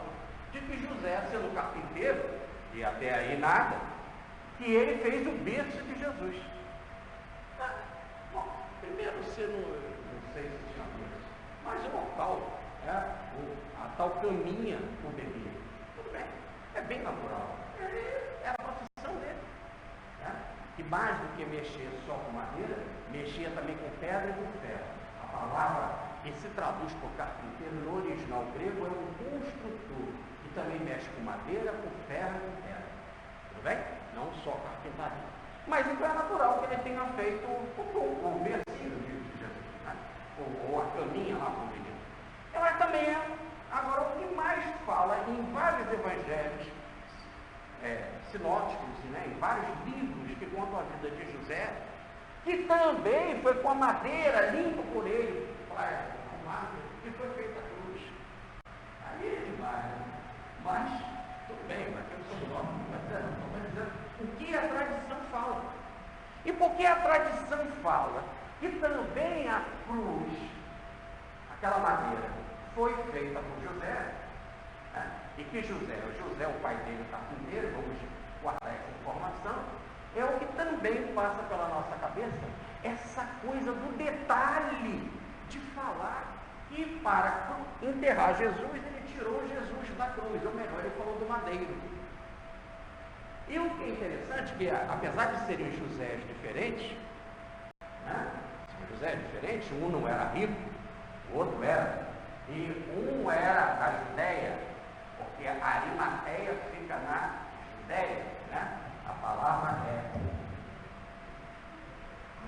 de que José, sendo carpinteiro, e até aí nada, que ele fez o berço de Jesus. Bom, primeiro você não sei se tinha berço, mas o local, a tal caminha com o bebê, tudo bem, é bem natural. Era a profissão dele. Né? E mais do que mexer só com madeira, mexia também com pedra e com ferro. A palavra que se traduz por carpinteiro no original grego é um construtor, que também mexe com madeira, com ferro e com pedra. Tudo bem? Não só carpintaria. Mas então é natural que ele tenha feito o versículo de Jesus, né? ou a caminha lá com o menino. Ela também é, agora, o que mais fala em vários evangelhos sinóticos, né? Em vários livros que contam a vida de José, que também foi com a madeira limpa por ele, que foi feita a cruz. Aí é demais, né? Mas, tudo bem, mas eu sou nós, mas dizendo o que a tradição fala. E por que a tradição fala que também a cruz, aquela madeira, foi feita por José, né? E que José, o pai dele, carpinteiro, vamos guardar essa informação, é o que também passa pela nossa cabeça, essa coisa do detalhe de falar que para enterrar Jesus, ele tirou Jesus da cruz, ou melhor, ele falou do madeiro. E o que é interessante, que apesar de serem Josés diferentes, né? José diferente, um não era rico, o outro era, e um era da Judéia, porque a Arimateia fica na Judéia, né? A palavra é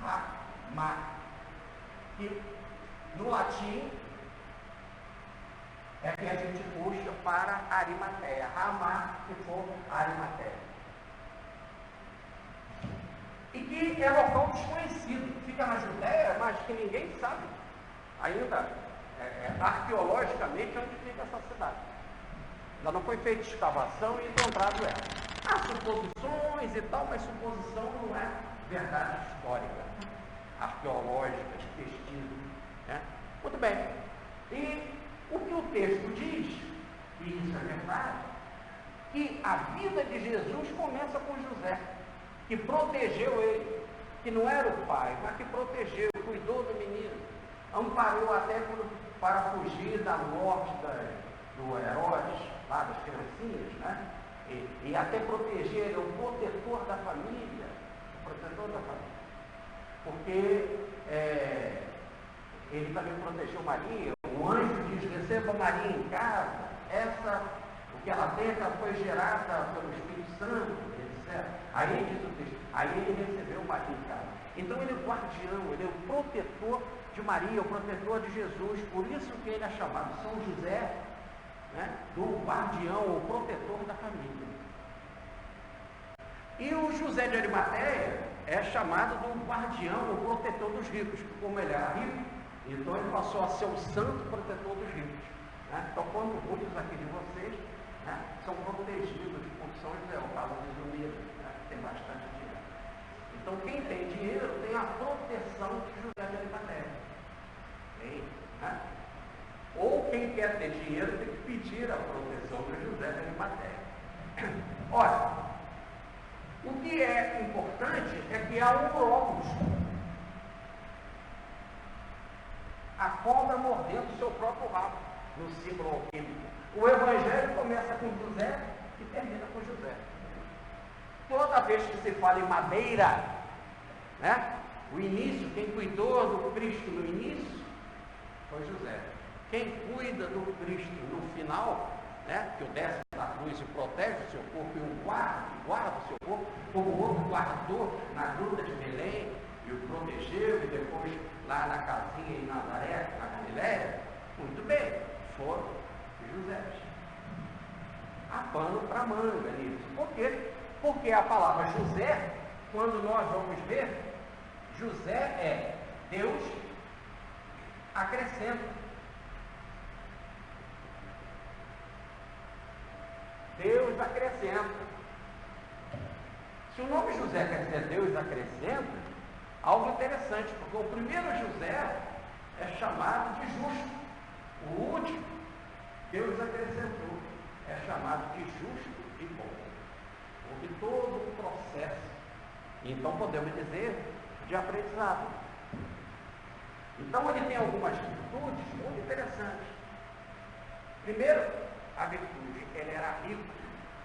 Ramá, que no latim é que a gente puxa para Arimateia. Ramá ficou Arimateia. E que é local desconhecido, fica na Judéia, mas que ninguém sabe ainda arqueologicamente onde fica essa cidade. Ainda não foi feita escavação e encontrado ela. Há suposições e tal, mas suposição não é verdade histórica, arqueológica, de pesquisa. Né? Muito bem. E o que o texto diz, e isso é verdade, que a vida de Jesus começa com José, que protegeu ele, que não era o pai, mas que protegeu, cuidou do menino, amparou até para fugir da morte do Herodes, lá das criancinhas, né? E até proteger, ele é o protetor da família, porque ele também protegeu Maria, o o anjo diz, receba Maria em casa, o que ela tem, ela foi gerada pelo Espírito Santo, etc. Aí diz o texto, aí ele recebeu Maria em casa. Então ele é o guardião, ele é o protetor de Maria, o protetor de Jesus, por isso que ele é chamado São José, né, do guardião, o protetor da família. E o José de Arimateia é chamado do guardião, o protetor dos ricos, porque como ele era rico, então ele passou a ser o santo protetor dos ricos. Né? Então, quando muitos aqui de vocês, né, são protegidos por São José, o caso de Zumira, né, que tem bastante dinheiro. Então, quem tem dinheiro tem a proteção de José de Arimateia. Né? Ou quem quer ter dinheiro tem que pedir a proteção de José de Arimateia. Olha, o que é importante é que há um logos. A cobra mordendo o seu próprio rabo, no símbolo alquímico. O Evangelho começa com José e termina com José. Toda vez que se fala em madeira, né, o início, quem cuidou do Cristo no início, foi José. Quem cuida do Cristo no final, né, que o desce da cruz e protege o seu corpo e o guarda o seu corpo, como o outro guardou na gruta de Belém e o protegeu, e depois lá na casinha em Nazaré, na Galiléia, muito bem, foram José. Há pano para manga nisso. Por quê? Porque a palavra José, quando nós vamos ver, José é Deus acrescenta. Deus acrescenta. Se o nome José quer dizer Deus acrescenta, algo interessante, porque o primeiro José é chamado de justo. O último, Deus acrescentou, é chamado de justo e bom. Houve todo um processo, então podemos dizer, de aprendizado. Então ele tem algumas virtudes muito interessantes. Primeiro, a virtude, ele era rico,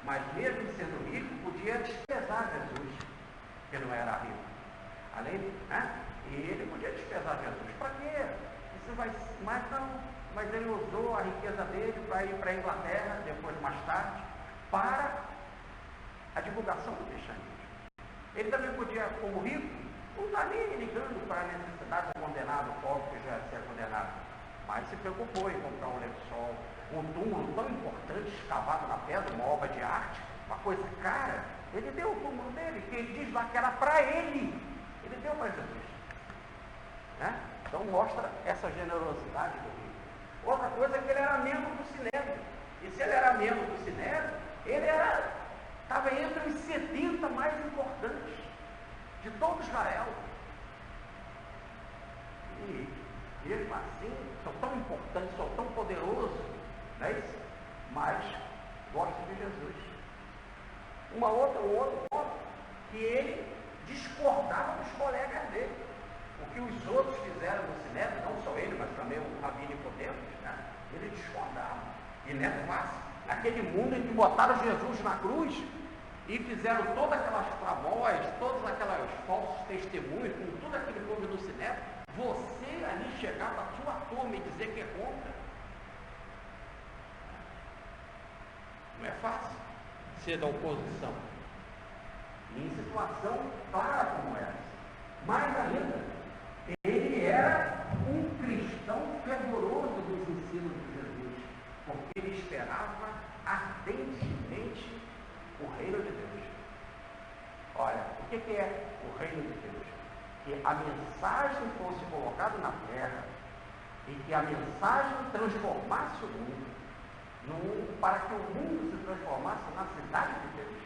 mas mesmo sendo rico, podia despesar Jesus, que não era rico. Além, né? E ele podia despesar Jesus. Para quê? Isso vai, mas ele usou a riqueza dele para ir para a Inglaterra, depois mais tarde, para a divulgação do cristianismo. Ele também podia, como rico, não está nem ligando para a necessidade do condenado, pobre que já ia ser condenado, mas se preocupou em comprar um lençol, um túmulo tão importante, escavado na pedra, uma obra de arte, uma coisa cara. Ele deu o túmulo dele, que ele diz lá que era para ele. Ele deu para Jesus. Né? Então mostra essa generosidade do rico. Outra coisa é que ele era membro do Sinédrio. E se ele era membro do Sinédrio, ele estava entre os 70 mais importantes de todo Israel. E mesmo assim, são tão importantes, são tão poderosos, não é isso? Mas gostam de Jesus. Um outro ponto, que ele discordava dos colegas dele. O que os outros fizeram no Sinédrio, não só ele, mas também o Rabi Nicodemos, né? Ele discordava. E não é fácil. Aquele mundo em que botaram Jesus na cruz e fizeram todas aquelas tramóias, todos aqueles falsos testemunhos, com tudo aquele povo do Sinédrio, você ali chegar para a sua turma e dizer que é contra. Não é fácil ser da oposição. E em situação clara como essa. Mais ainda, ele era um cristão fervoroso dos ensinos de Jesus, porque ele esperava ardentemente o reino de Deus. Olha, o que é o reino de Deus? Que a mensagem fosse colocada na terra e que a mensagem transformasse o mundo, para que o mundo se transformasse na cidade de Deus.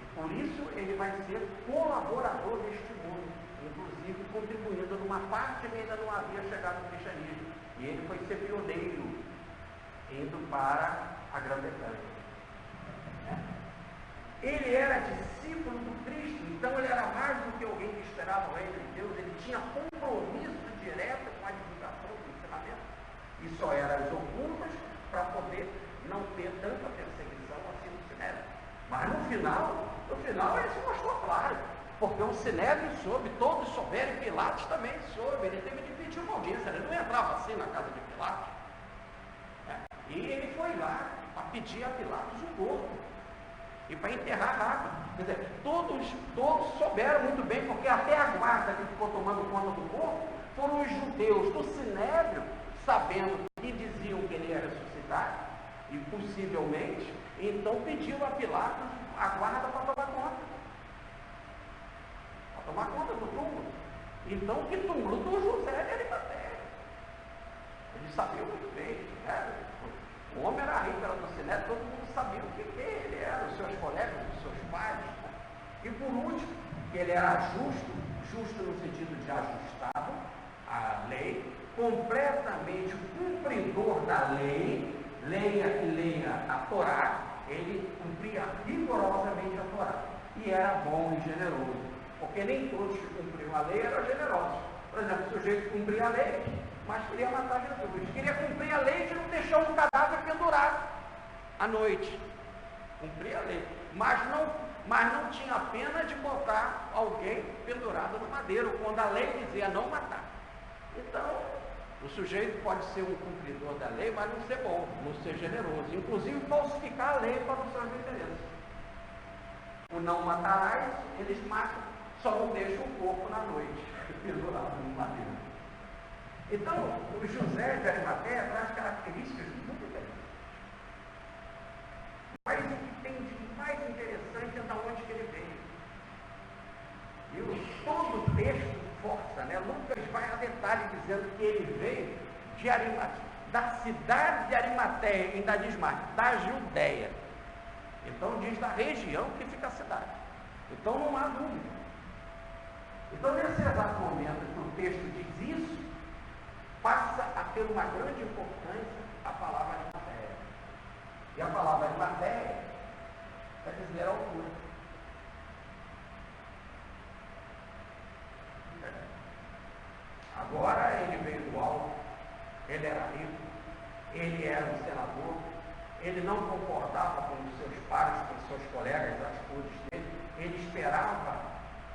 E por isso ele vai ser colaborador deste mundo, inclusive contribuindo numa parte que ainda não havia chegado no cristianismo. E ele foi ser pioneiro, indo para a Grã-Bretanha. Ele era discípulo do Cristo, então ele era mais do que alguém que esperava o reino de Deus. Ele tinha compromisso direto com a divulgação do ensinamento. E só eram as ocultas para poder não ter tanta perseguição assim no Sinédrio. Mas no final ele se mostrou claro, porque o Sinédrio soube, todos souberam, Pilatos também soube, ele teve de pedir tinha uma audiência, ele não entrava assim na casa de Pilatos. E ele foi lá para pedir a Pilatos o corpo. E para enterrar rápido. Quer dizer, todos souberam muito bem, porque até a guarda que ficou tomando conta do corpo foram os judeus do Sinédrio, sabendo que diziam que ele ia ressuscitar, e possivelmente, então pediu a Pilatos a guarda para tomar conta. Para tomar conta do túmulo. Então, que túmulo do José de Arimateia. Eles sabiam muito bem, né? O homem era rico, era do Sinédrio, todo mundo sabia o que ele era, os seus colegas, os seus pais. E por último, que ele era justo no sentido de ajustado à lei, completamente cumpridor da lei, leia a Torá, ele cumpria rigorosamente a Torá. E era bom e generoso, porque nem todos que cumpriam a lei eram generosos. Por exemplo, o sujeito cumpria a lei, mas queria matar Jesus. Queria cumprir a lei de não deixar um cadáver pendurado à noite. Cumpria a lei. Mas não tinha pena de botar alguém pendurado no madeiro, quando a lei dizia não matar. Então, o sujeito pode ser um cumpridor da lei, mas não ser bom, não ser generoso. Inclusive, falsificar a lei para os seus interesses. O não matarás, eles matam, só não deixam o corpo na noite, pendurado no madeiro. Então, o José de Arimateia traz características muito interessantes. Mas o que tem de mais interessante é de onde que ele veio. E todo o texto força, né? Lucas vai a detalhe dizendo que ele veio de da cidade de Arimateia, ainda diz mais, da Judéia. Então diz da região que fica a cidade. Então não há dúvida. Então nesse exato momento que o texto diz isso, passa a ter uma grande importância a palavra Arimateia. E a palavra Arimateia quer dizer altura. Agora ele veio do alto, ele era rico, ele era um senador, ele não concordava com os seus pares, com os seus colegas, as atitudes dele, ele esperava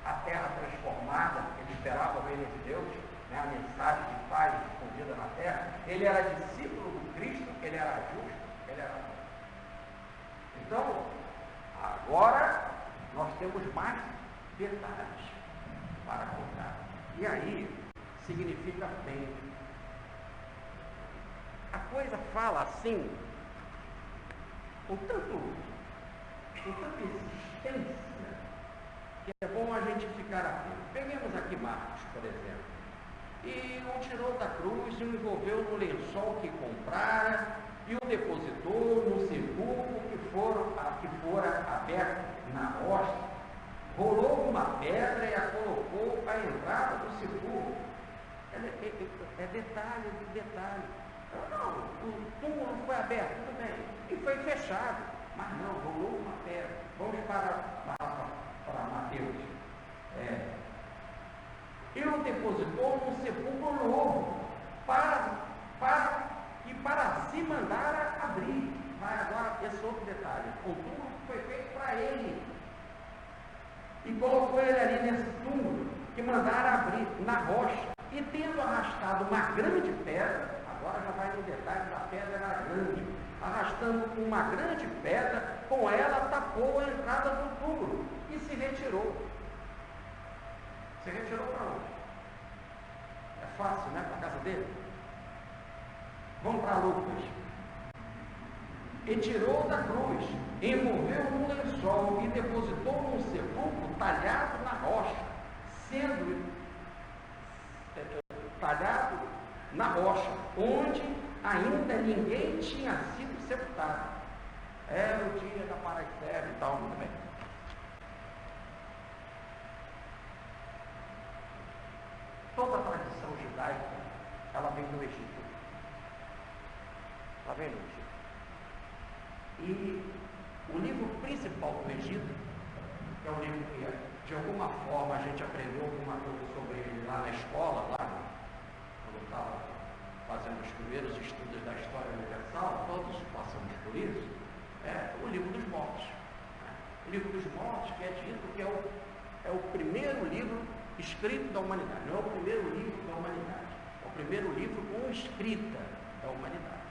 a terra transformada, ele esperava o reino de Deus, né, a mensagem de paz escondida na terra. Ele era discípulo do Cristo, ele era justo, ele era bom. Então, agora nós temos mais detalhes para contar. E aí, significa bem. A coisa fala assim, com tanta insistência, que é bom a gente ficar atento. Peguemos aqui Marcos, por exemplo. E o tirou da cruz e o envolveu no lençol que comprara e o depositou no sepulcro que fora aberto na rocha. Rolou uma pedra e a colocou à entrada do sepulcro. É detalhe de detalhe. Não, o túmulo foi aberto, tudo bem, e foi fechado, mas não, rolou uma pedra. Vamos para Mateus. E o depositou num sepulcro novo, para se mandar abrir. Vai agora esse outro detalhe. O túmulo foi feito para ele. E colocou ele ali nesse túmulo, que mandaram abrir na rocha. E tendo arrastado uma grande pedra, agora já vai no detalhe da pedra era grande, arrastando uma grande pedra, com ela tapou a entrada do túmulo e se retirou. Se retirou para onde? É fácil, né? Para a casa dele. Vamos para Lucas. E tirou da cruz, envolveu num lençol e depositou num sepulcro talhado na rocha, sendo talhado na rocha, onde ainda ninguém tinha sido sepultado. Era o dia da Paracélia e tal, muito bem. Toda a tradição judaica, ela vem do Egito. Ela vem do Egito. E o livro principal do Egito, que é um livro que, de alguma forma, a gente aprendeu alguma coisa sobre ele lá na escola, lá quando estava fazendo os primeiros estudos da história universal, todos passamos por isso, é o livro dos mortos. O livro dos mortos, que é dito que é o primeiro livro escrito da humanidade, não é o primeiro livro da humanidade, é o o primeiro livro com escrita da humanidade.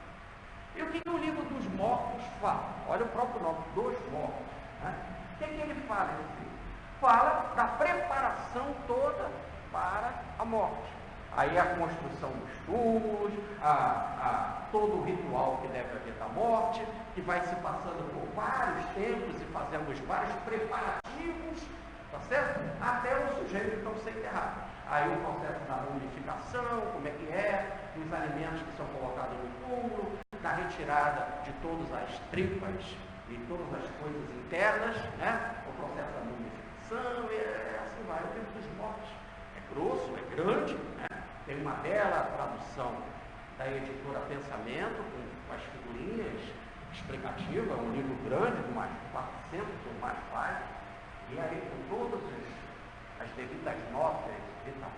E o que o livro dos mortos fala? Olha o próprio nome, dos mortos. Né? O que ele fala nesse livro? Fala da preparação toda para a morte. Aí a construção dos túmulos, todo o ritual que deve haver da morte, que vai se passando por vários tempos e fazemos vários preparativos, tá certo? Até o sujeito então ser enterrado. Aí o processo da mumificação, como é que é, os alimentos que são colocados no túmulo, da retirada de todas as tripas e todas as coisas internas, né? O processo da mumificação, e assim vai. O livro dos mortos é grosso, é grande, né? Tem uma bela tradução da editora Pensamento, com as figurinhas explicativas, é um livro grande, de mais 400 ou mais páginas, e aí com todas as devidas notas e tal.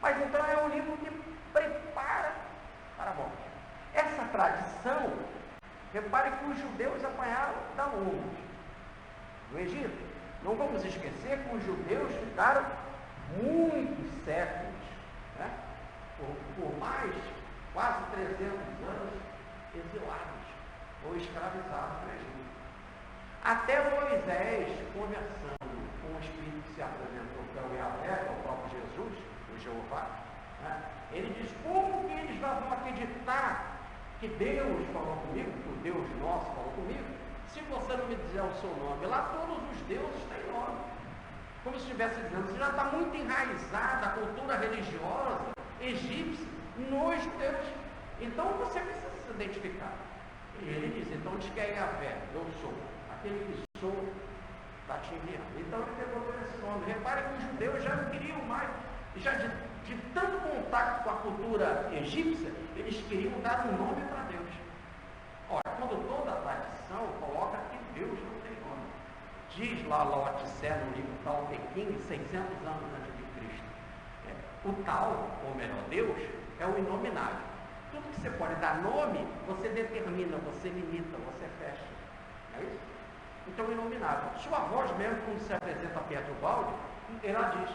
Mas então é um livro que prepara para a morte. Essa tradição, repare que os judeus apanharam da onde? Do Egito. Não vamos esquecer que os judeus ficaram muitos séculos, né? Por mais quase 300 anos exilados ou escravizados no Egito. Até Moisés, conversando com o Espírito que se apresentou, que é o Yahvé, que é o próprio Jesus, o Jeová, né? Ele diz: como que eles vão acreditar que Deus falou comigo, que o Deus nosso falou comigo, se você não me dizer o seu nome? Lá todos os deuses têm nome. Como se estivesse dizendo, você já está muito enraizada a cultura religiosa egípcia nos judeus. Então você precisa se identificar. E ele diz: então diz que é Yahvé, eu sou. Aquele que sou está te enviando. Então ele pegou por esse nome. Repare que os judeus já não queriam mais, já de tanto contato com a cultura egípcia, eles queriam dar um nome para Deus. Ora, quando toda a tradição coloca que Deus não tem nome. Diz lá Lao Tse no livro Tao Te Ching, 600 anos antes de Cristo. O Tao, ou melhor, Deus, é o inominável. Tudo que você pode dar nome, você determina, você limita, você fecha. Não é isso? Então, inominável. Sua voz mesmo, quando se apresenta a Pietro Baldi, ela diz,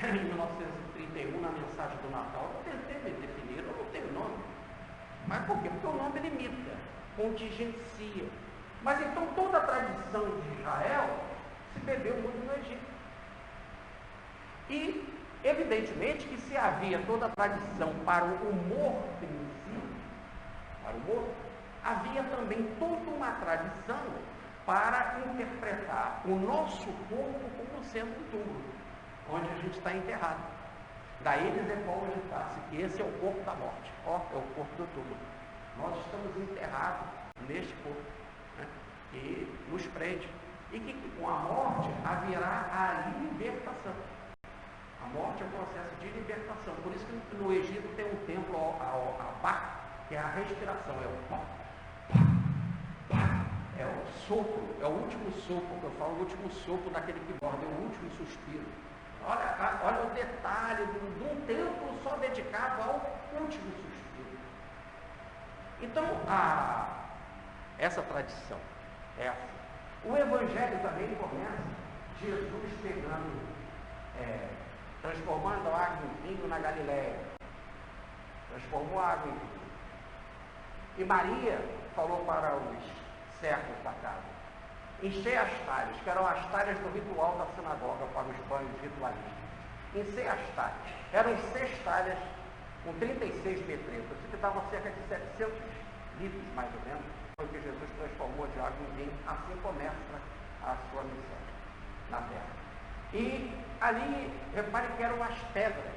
em 1931, na mensagem do Natal, eu tentei me definir, eu não tenho nome. Mas por quê? Porque o nome limita, contingencia. Mas então toda a tradição de Israel se bebeu muito no Egito. E, evidentemente, que se havia toda a tradição para o humor primitivo, para o humor, havia também toda uma tradição para interpretar o nosso corpo como sendo um túmulo, onde a gente está enterrado. Daí eles epologitasse que esse é o corpo da morte. Ó, é o corpo do túmulo. Nós estamos enterrados neste corpo, né, que nos prende. E que com a morte haverá a libertação. A morte é um processo de libertação. Por isso que no Egito tem um templo a Ba, que é a respiração, é o pá, pá, pá. É o sopro, é o último sopro que eu falo, o último sopro daquele que morre, é o último suspiro. Olha o detalhe de um templo só dedicado ao último suspiro. Então, essa tradição é assim. O Evangelho também começa Jesus pegando, transformando a água em vinho na Galileia. Transformou a água em vinho. E Maria falou para os servos da casa: enchei as talhas, que eram as talhas do ritual da sinagoga para os banhos ritualísticos. Enchei as talhas. Eram 6 talhas com 36 metretas, que dava cerca de 700 litros, mais ou menos, foi que Jesus transformou de água em vinho. Assim começa a sua missão na terra. E ali, repare que eram as pedras.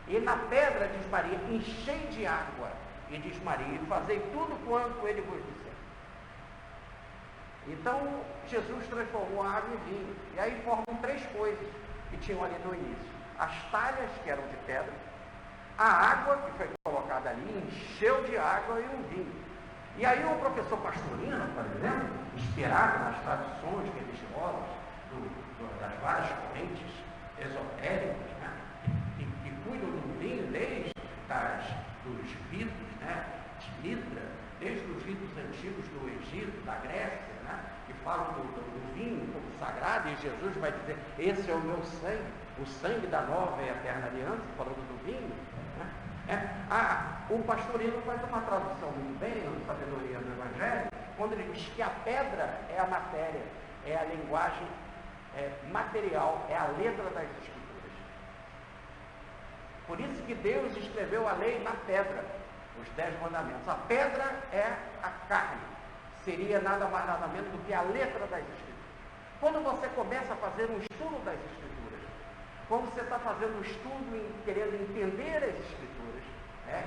E na pedra, diz Maria, enchei de água. E diz Maria: fazei tudo quanto ele vos disser. Então, Jesus transformou a água em vinho. E aí formam 3 coisas que tinham ali no início. As talhas, que eram de pedra, a água, que foi colocada ali, encheu de água e um vinho. E aí o professor Pastorino, por exemplo, inspirado nas tradições religiosas das várias correntes esotéricas, né, que cuidam do vinho desde dos ritos, né, de Mitra, desde os ritos antigos do Egito, da Grécia, né, que falam do vinho como sagrado, e Jesus vai dizer: esse é o meu sangue, o sangue da nova e eterna aliança, falando do vinho. Né? O pastor Hino faz uma tradução muito bem, na sabedoria do Evangelho, quando ele diz que a pedra é a matéria, é a linguagem material, é a letra das Escrituras. Por isso que Deus escreveu a lei na pedra, os 10 mandamentos. A pedra é a carne, seria nada mais nada menos do que a letra das Escrituras. Quando você começa a fazer um estudo das Escrituras, quando você está fazendo um estudo querendo entender as Escrituras,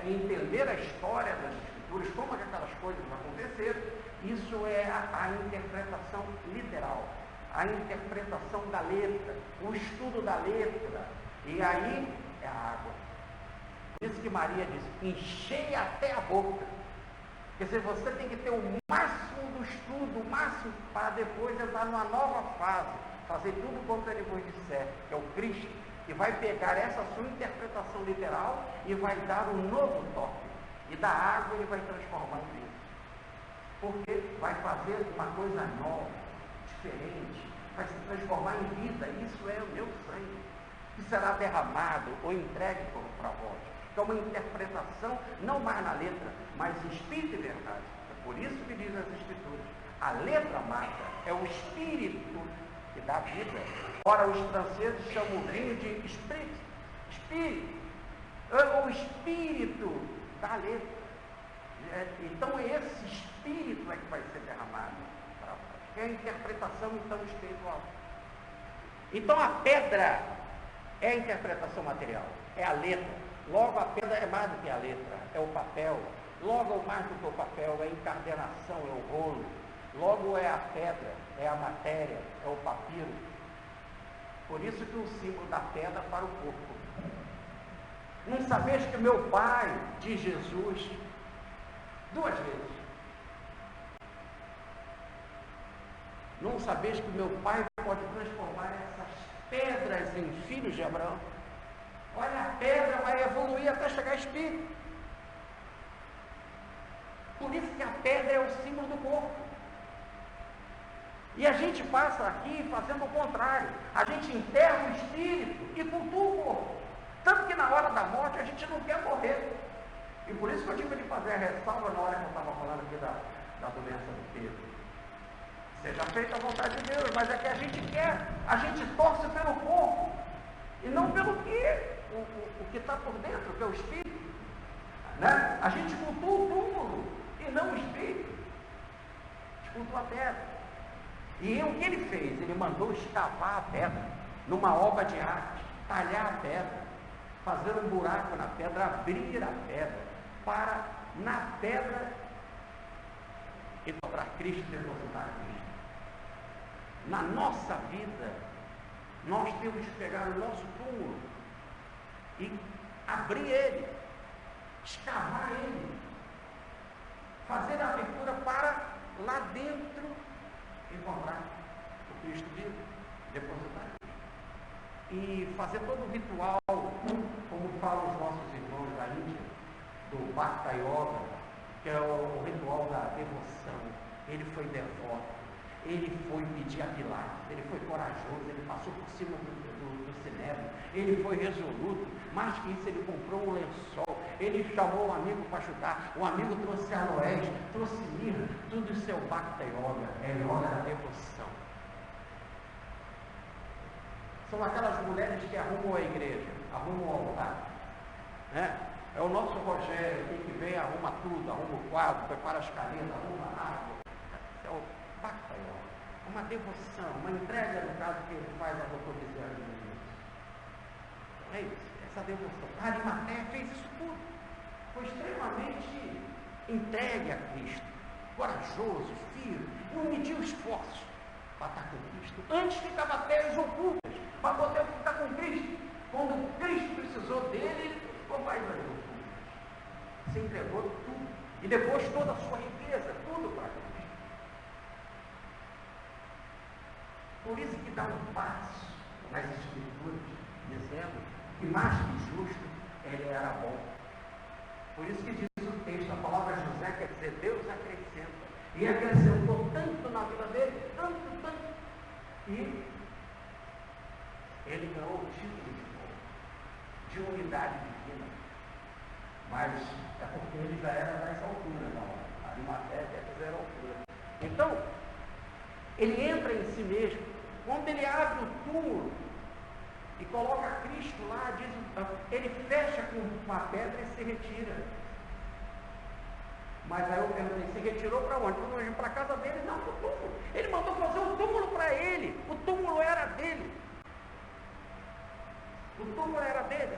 entender a história das Escrituras, como aquelas coisas aconteceram, isso é a interpretação literal, a interpretação da letra, o estudo da letra, e aí é a água. Por isso que Maria diz, enchei até a boca. Quer dizer, você tem que ter o máximo do estudo, o máximo, para depois entrar numa nova fase, fazer tudo quanto ele vos disser, que é o Cristo, que vai pegar essa sua interpretação literal e vai dar um novo toque. E da água ele vai transformar em vinho. Porque vai fazer uma coisa nova, diferente, vai se transformar em vida. Isso é o meu sangue, que será derramado ou entregue para vós. Então, uma interpretação, não mais na letra, mas em espírito e verdade. É por isso que diz as Escrituras, a letra mata, é o espírito que dá vida. Ora, os franceses chamam o vinho de espírito, o espírito da letra. Então, esse espírito é que vai ser derramado para nós, que é a interpretação, então, espiritual. Então, a pedra é a interpretação material, é a letra. Logo, a pedra é mais do que a letra, é o papel. Logo, mais do que o papel, é a encadernação, é o rolo. Logo, é a pedra, é a matéria, é o papiro. Por isso que o símbolo da pedra para o corpo. Não sabeis que meu Pai, diz Jesus, 2 vezes. Não sabeis que meu Pai pode transformar essas pedras em filhos de Abraão? Olha, a pedra vai evoluir até chegar a espírito. Por isso que a pedra é o símbolo do corpo. E a gente passa aqui fazendo o contrário. A gente enterra o espírito e cultua o corpo. Tanto que na hora da morte a gente não quer morrer. E por isso que eu tive de fazer a ressalva na hora que eu estava falando aqui da doença do Pedro. Seja feita a vontade de Deus, mas é que a gente quer. A gente torce pelo corpo e não pelo o que está por dentro, que é o espírito. Né? A gente cultua o túmulo e não o espírito. A gente cultua a pedra. E o que ele fez? Ele mandou escavar a pedra numa obra de arte, talhar a pedra, fazer um buraco na pedra, abrir a pedra, para na pedra encontrar Cristo e depositar Cristo. Na nossa vida, nós temos que pegar o nosso túmulo e abrir ele, escavar ele, fazer a abertura para lá dentro encontrar o Cristo vivo, depositar Cristo. E fazer todo o ritual, como falam os nossos irmãos da Índia, do Bhakta Yoga, que é o ritual da devoção. Ele foi devoto, ele foi pedir a Pilatos, ele foi corajoso, ele passou por cima do Sinédrio, ele foi resoluto. Mais que isso, ele comprou um lençol, ele chamou um amigo para ajudar, o amigo trouxe aloés, trouxe mirra, tudo isso é o Bhakta Yoga, é yoga da devoção. São aquelas mulheres que arrumam a igreja, arrumam o altar, né? É o nosso Rogério, que vem, arruma tudo, arruma o quadro, prepara as canetas, arruma a água. É o Bhakta Yoga, uma devoção, uma entrega, no caso que ele faz a doutor Bezerra de Menezes. É isso, essa devoção. Arimateia fez isso tudo. Foi extremamente entregue a Cristo, corajoso, firme, não mediu esforços para estar com Cristo. Antes ficava até as ocultas, para poder ficar com Cristo. Quando Cristo precisou dele, ele ficou mais as ocultas. Se entregou tudo. E depois toda a sua riqueza, tudo para Cristo. Por isso que dá um passo nas Escrituras, dizendo que mais que justo, ele era bom. Por isso que diz o texto, a palavra José quer dizer, Deus acrescenta. E acrescentou tanto na vida dele, tanto. E ele ganhou o título de bom, de unidade divina. mas é porque ele já era dessa altura, não. Arimateia era a altura. Então, ele entra em si mesmo. Quando ele abre o túmulo e coloca Cristo lá, ele fecha com uma pedra e se retira. Mas aí eu perguntei, se retirou para onde? Para a casa dele? Não, para o túmulo. Ele mandou fazer um túmulo para ele. O túmulo era dele. O túmulo era dele.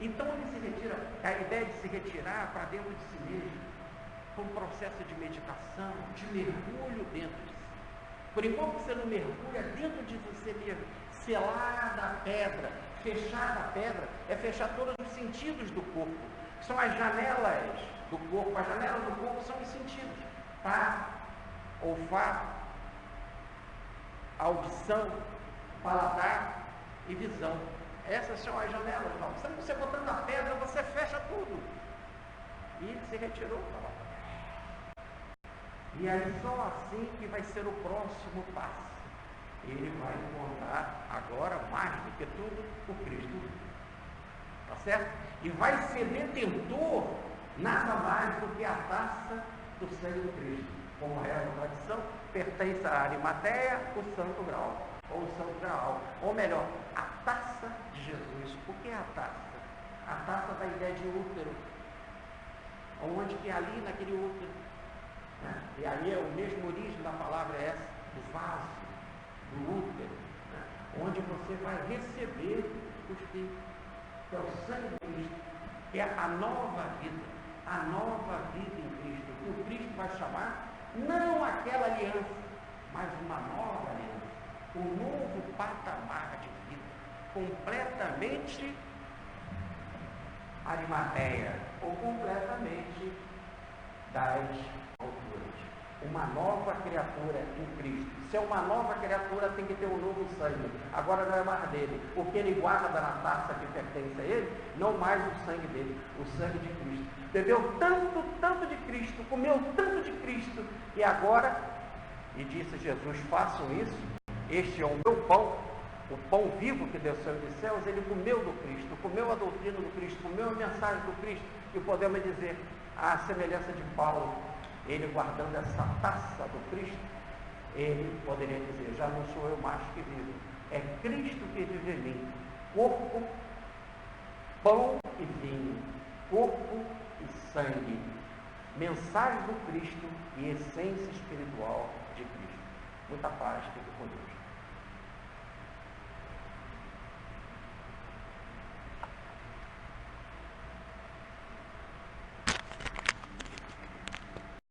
Então ele se retira. A ideia de se retirar para dentro de si mesmo, foi um processo de meditação, de mergulho dentro de si. Por enquanto você não mergulha dentro de você mesmo, selada a pedra, fechada a pedra, é fechar todos os sentidos do corpo. São as janelas do corpo. As janelas do corpo são os sentidos: tato, olfato, audição, paladar e visão. Essas são as janelas. Você botando a pedra, você fecha tudo. E ele se retirou para lá. E aí só assim que vai ser o próximo passo. Ele vai encontrar agora, mais do que tudo, o Cristo. Tá certo? E vai ser detentor nada mais do que a taça do sangue do Cristo. Como é a tradição, pertence a Arimateia, o Santo Graal, ou o Santo Graal. Ou melhor, a taça de Jesus. O que é a taça? A taça da ideia de útero. Onde que ali naquele útero, né? E aí é o mesmo origem da palavra é essa, do vaso, do útero, né? Onde você vai receber os filhos. Que é o sangue de Cristo, que é a nova vida em Cristo, que o Cristo vai chamar, não aquela aliança, mas uma nova aliança, um novo patamar de vida, completamente arimateia, ou completamente das alturas. Uma nova criatura em Cristo. Se é uma nova criatura, tem que ter um novo sangue. Agora não é mais dele. O que ele guarda na taça que pertence a ele, não mais o sangue dele, o sangue de Cristo. Bebeu tanto de Cristo, comeu tanto de Cristo, e agora, e disse Jesus, façam isso, este é o meu pão, o pão vivo que desceu dos céus. Ele comeu do Cristo, comeu a doutrina do Cristo, comeu a mensagem do Cristo, e podemos dizer, à semelhança de Paulo, ele guardando essa taça do Cristo, ele poderia dizer, já não sou eu mais que vivo, é Cristo que vive em mim, corpo, pão e vinho, corpo e sangue, mensagem do Cristo e essência espiritual de Cristo. Muita paz, fique com Deus.